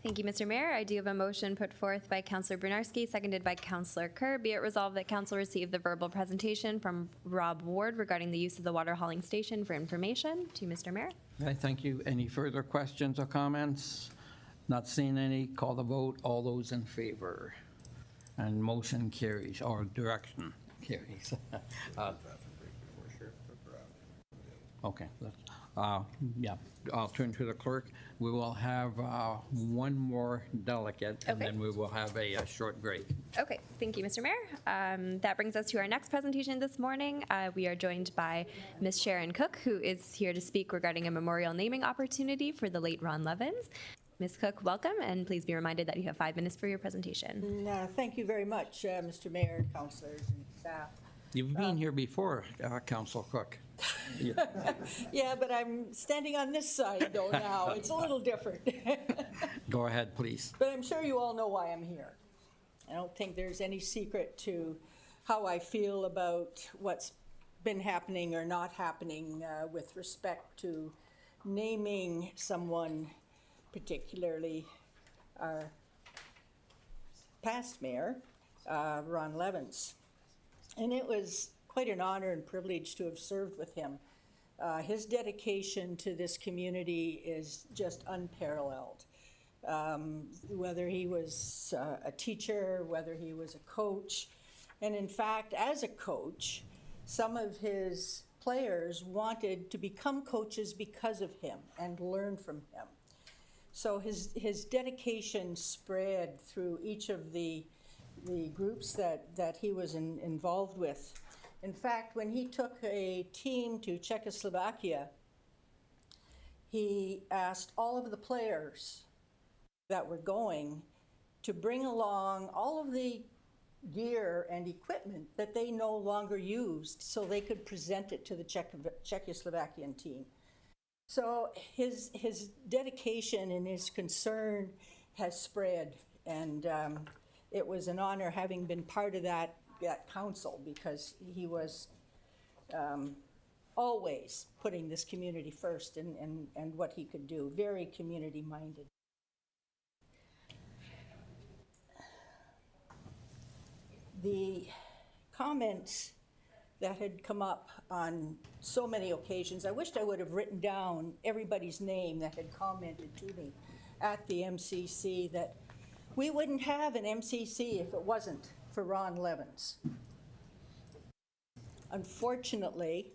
Thank you, Mr. Mayor. I do have a motion put forth by Councillor Brunarski, seconded by Councillor Kerr. Be it resolved that Council receive the verbal presentation from Rob Ward regarding the use of the water hauling station for information. To Mr. Mayor. Okay, thank you. Any further questions or comments? Not seeing any. Call the vote. All those in favor. And motion carries, or direction carries. Okay, yeah, I'll turn to the clerk. We will have one more delegate, and Okay. then we will have a short break. Okay, thank you, Mr. Mayor. That brings us to our next presentation this morning. We are joined by Ms. Sharon Cook, who is here to speak regarding a memorial naming opportunity for the late Ron Levins. Ms. Cook, welcome, and please be reminded that you have 5 minutes for your presentation. Thank you very much, Mr. Mayor, councilors, and staff. You've been here before, Council Cook. Yeah. Yeah, but I'm standing on this side, though, now. It's a little different. Go ahead, please. But I'm sure you all know why I'm here. I don't think there's any secret to how I feel about what's been happening or not happening with respect to naming someone, particularly our past mayor, Ron Levins. And it was quite an honor and privilege to have served with him. His dedication to this community is just unparalleled. Whether he was a teacher, whether he was a coach, and in fact, as a coach, some of his players wanted to become coaches because of him and learn from him. So his dedication spread through each of the groups that he was involved with. In fact, when he took a team to Czechoslovakia, he asked all of the players that were going to bring along all of the gear and equipment that they no longer used so they could present it to the Czechoslovakian team. So his dedication and his concern has spread, and it was an honor having been part of that council, because he was always putting this community first and what he could do, very community-minded. The comments that had come up on so many occasions, I wished I would have written down everybody's name that had commented to me at the MCC, that we wouldn't have an MCC if it wasn't for Ron Levins. Unfortunately,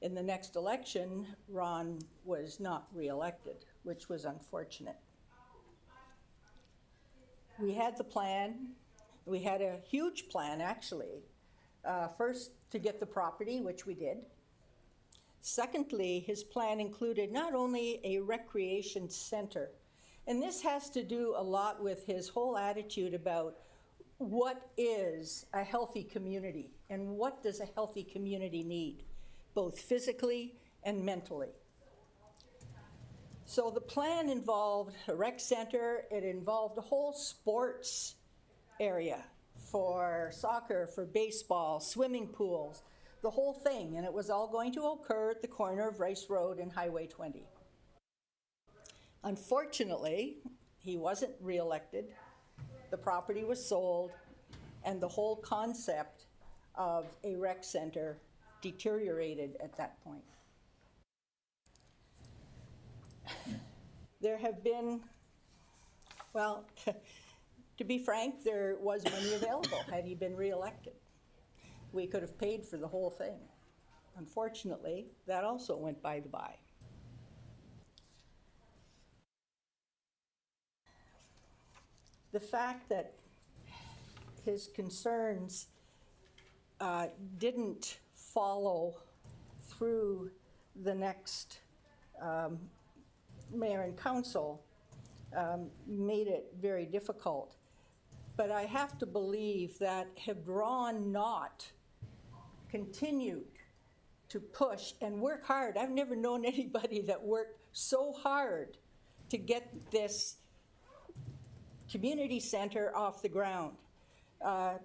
in the next election, Ron was not reelected, which was unfortunate. We had the plan. We had a huge plan, actually. First, to get the property, which we did. Secondly, his plan included not only a recreation center, and this has to do a lot with his whole attitude about what is a healthy community and what does a healthy community need, both physically and mentally. So the plan involved a rec center. It involved a whole sports area for soccer, for baseball, swimming pools, the whole thing. And it was all going to occur at the corner of Rice Road and Highway 20. Unfortunately, he wasn't reelected. The property was sold, and the whole concept of a rec center deteriorated at that point. There have been, well, to be frank, there was money available had he been reelected. We could have paid for the whole thing. Unfortunately, that also went by the by. The fact that his concerns didn't follow through the next mayor and council made it very difficult. But I have to believe that had Ron not continued to push and work hard, I've never known anybody that worked so hard to get this community center off the ground.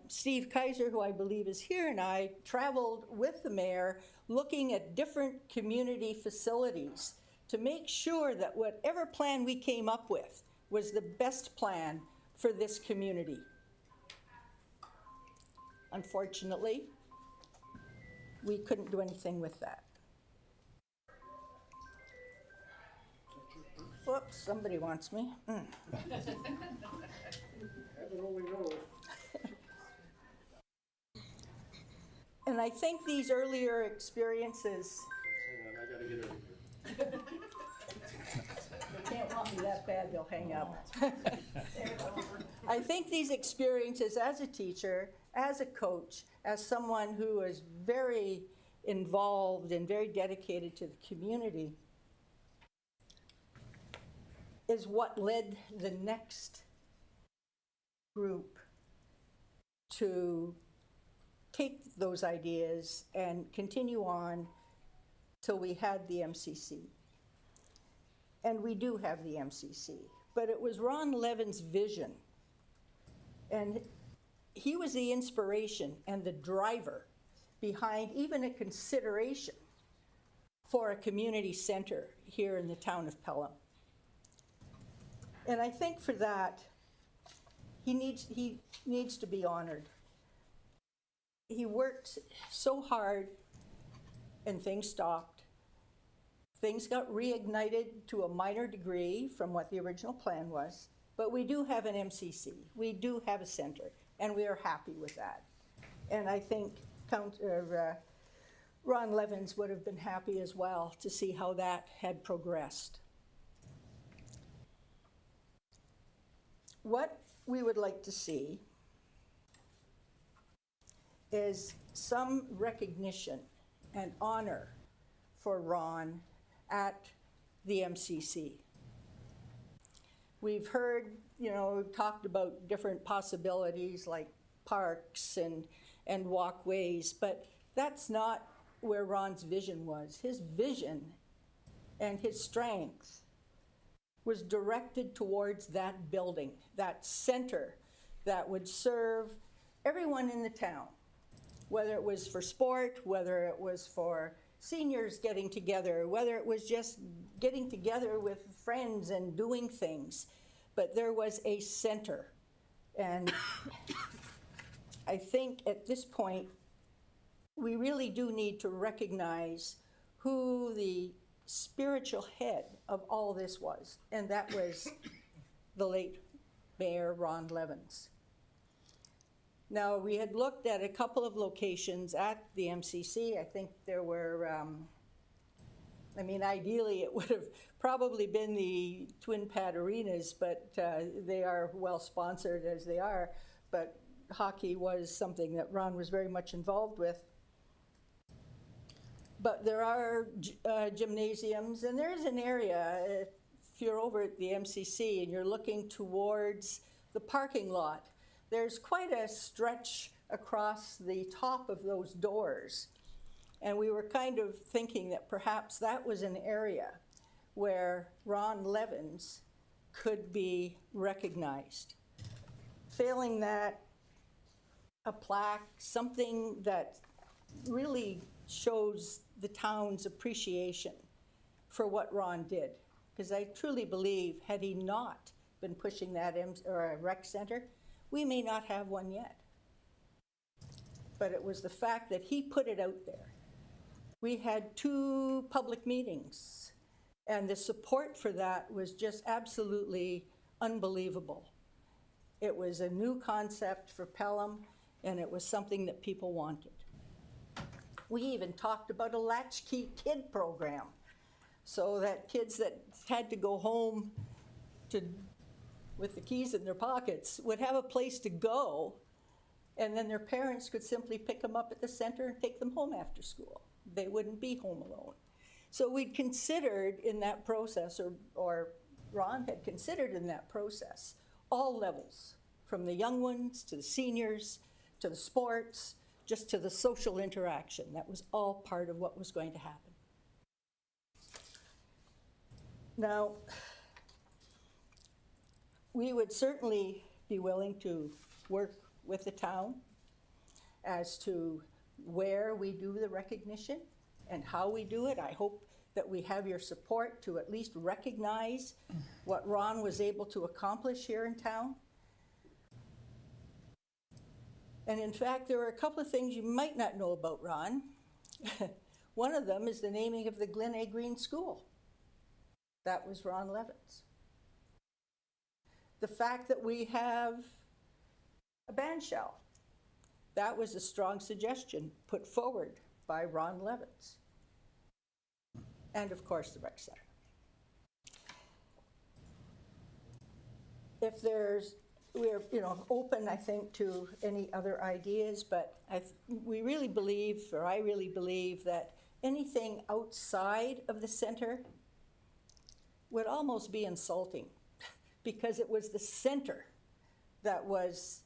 Steve Kaiser, who I believe is here, and I traveled with the mayor looking at different community facilities to make sure that whatever plan we came up with was the best plan for this community. Unfortunately, we couldn't do anything with that. Whoops, somebody wants me. And I think these earlier experiences. Hang on, I gotta get over here. They can't want me that bad, they'll hang up. I think these experiences as a teacher, as a coach, as someone who is very involved and very dedicated to the community, is what led the next group to take those ideas and continue on till we had the MCC. And we do have the MCC. But it was Ron Levin's vision. And he was the inspiration and the driver behind even a consideration for a community center here in the town of Pelham. And I think for that, he needs to be honored. He worked so hard and things stopped. Things got reignited to a minor degree from what the original plan was, but we do have an MCC, we do have a center, and we are happy with that. And I think Ron Levins would have been happy as well to see how that had progressed. What we would like to see is some recognition and honor for Ron at the MCC. We've heard, talked about different possibilities like parks and walkways, but that's not where Ron's vision was. His vision and his strength was directed towards that building, that center that would serve everyone in the town, whether it was for sport, whether it was for seniors getting together, whether it was just getting together with friends and doing things. But there was a center. And I think at this point, we really do need to recognize who the spiritual head of all this was, and that was the late Mayor Ron Levins. Now, we had looked at a couple of locations at the MCC. I think there were, ideally it would have probably been the Twin Pad Arenas, but they are well sponsored as they are, but hockey was something that Ron was very much involved with. But there are gymnasiums, and there is an area, if you're over at the MCC and you're looking towards the parking lot, there's quite a stretch across the top of those doors. And we were kind of thinking that perhaps that was an area where Ron Levins could be recognized. Failing that, a plaque, something that really shows the town's appreciation for what Ron did. Because I truly believe, had he not been pushing that rec center, we may not have one yet. But it was the fact that he put it out there. We had 2 public meetings, and the support for that was just absolutely unbelievable. It was a new concept for Pelham, and it was something that people wanted. We even talked about a latchkey kid program, so that kids that had to go home with the keys in their pockets would have a place to go, and then their parents could simply pick them up at the center and take them home after school. They wouldn't be home alone. So we'd considered in that process, or Ron had considered in that process, all levels, from the young ones to the seniors, to the sports, just to the social interaction. That was all part of what was going to happen. Now, we would certainly be willing to work with the town as to where we do the recognition and how we do it. I hope that we have your support to at least recognize what Ron was able to accomplish here in town. And in fact, there are a couple of things you might not know about Ron. One of them is the naming of the Glen A. Green School. That was Ron Levin's. The fact that we have a band shell, that was a strong suggestion put forward by Ron Levin's. And of course, the rec center. If we're open, I think, to any other ideas, but we really believe, or I really believe, that anything outside of the center would almost be insulting, because it was the center that was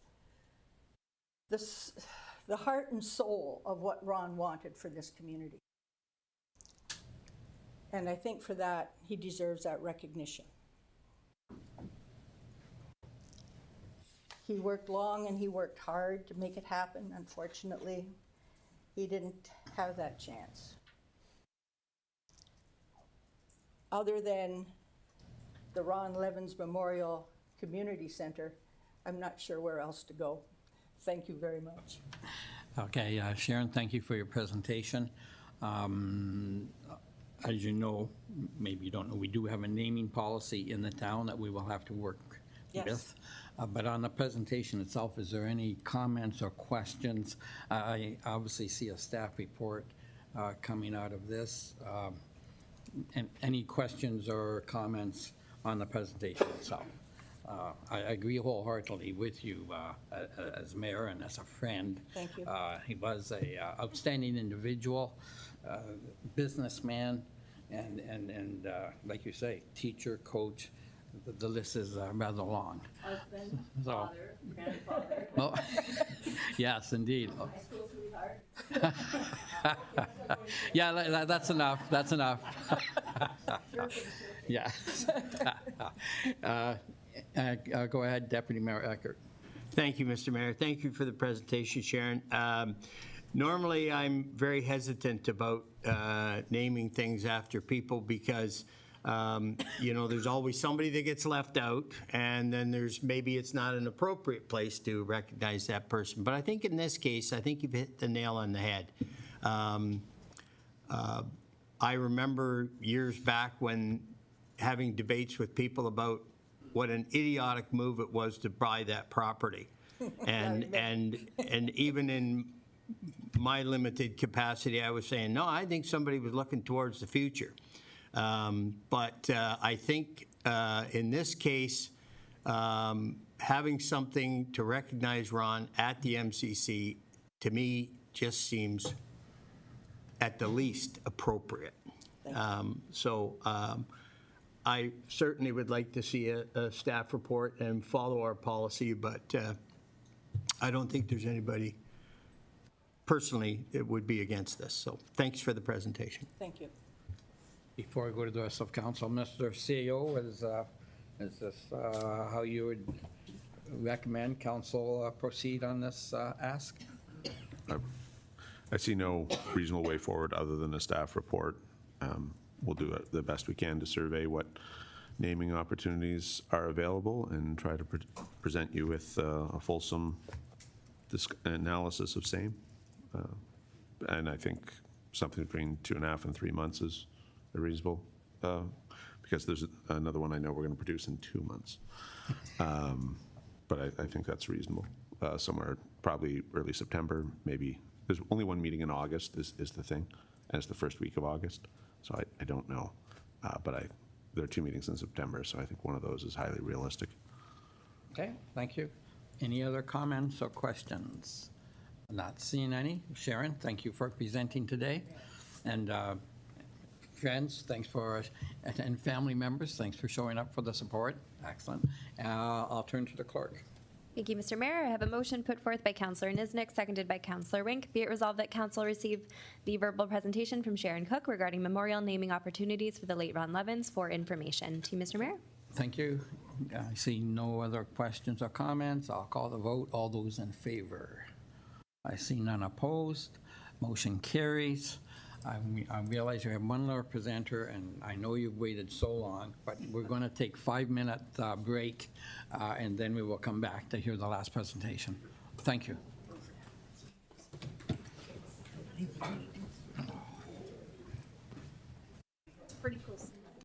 the heart and soul of what Ron wanted for this community. And I think for that, he deserves that recognition. He worked long and he worked hard to make it happen. Unfortunately, he didn't have that chance. Other than the Ron Levin's Memorial Community Center, I'm not sure where else to go. Thank you very much. Okay, Sharon, thank you for your presentation. As you know, maybe you don't know, we do have a naming policy in the town that we will have to work with. But on the presentation itself, is there any comments or questions? I obviously see a staff report coming out of this. And any questions or comments on the presentation itself? I agree wholeheartedly with you as mayor and as a friend. Thank you. He was a outstanding individual, businessman, and like you say, teacher, coach. The list is rather long. Husband, So- father, grandfather. Oh, yes, indeed. High school sweetheart. Yeah, that's enough. That's enough. Yeah. Go ahead, Deputy Mayor Eckert. Thank you, Mr. Mayor. Thank you for the presentation, Sharon. Normally, I'm very hesitant about naming things after people because, there's always somebody that gets left out, and then maybe it's not an appropriate place to recognize that person. But I think in this case, I think you've hit the nail on the head. I remember years back when having debates with people about what an idiotic move it was to buy that property. And even in my limited capacity, I was saying, no, I think somebody was looking towards the future. But I think in this case, having something to recognize Ron at the MCC, to me, just seems at the least appropriate. I certainly would like to see a staff report and follow our policy, but I don't think there's anybody personally that would be against this. So thanks for the presentation. Thank you. Before I go to the rest of council, Mr. CEO, is this how you would recommend council proceed on this ask? I see no reasonable way forward other than a staff report. We'll do the best we can to survey what naming opportunities are available and try to present you with a fulsome analysis of same. And I think something between 2.5 and 3 months is reasonable, because there's another one I know we're going to produce in 2 months. But I think that's reasonable. Somewhere probably early September, maybe. There's only one meeting in August is the thing, and it's the first week of August. So I don't know, but there are 2 meetings in September, so I think one of those is highly realistic. Okay, thank you. Any other comments or questions? Not seeing any. Sharon, thank you for presenting today. And friends, thanks for, and family members, thanks for showing up for the support. Excellent. I'll turn to the clerk. Thank you, Mr. Mayor. I have a motion put forth by Councillor Niznik, seconded by Councillor Wink. Be it resolved that Council receive the verbal presentation from Sharon Cook regarding memorial naming opportunities for the late Ron Levins for information. To you, Mr. Mayor. Thank you. I see no other questions or comments. I'll call the vote. All those in favor? I see none opposed. Motion carries. I realize we have one more presenter, and I know you've waited so long, but we're going to take 5-minute break, and then we will come back to hear the last presentation. Thank you. Pretty cool.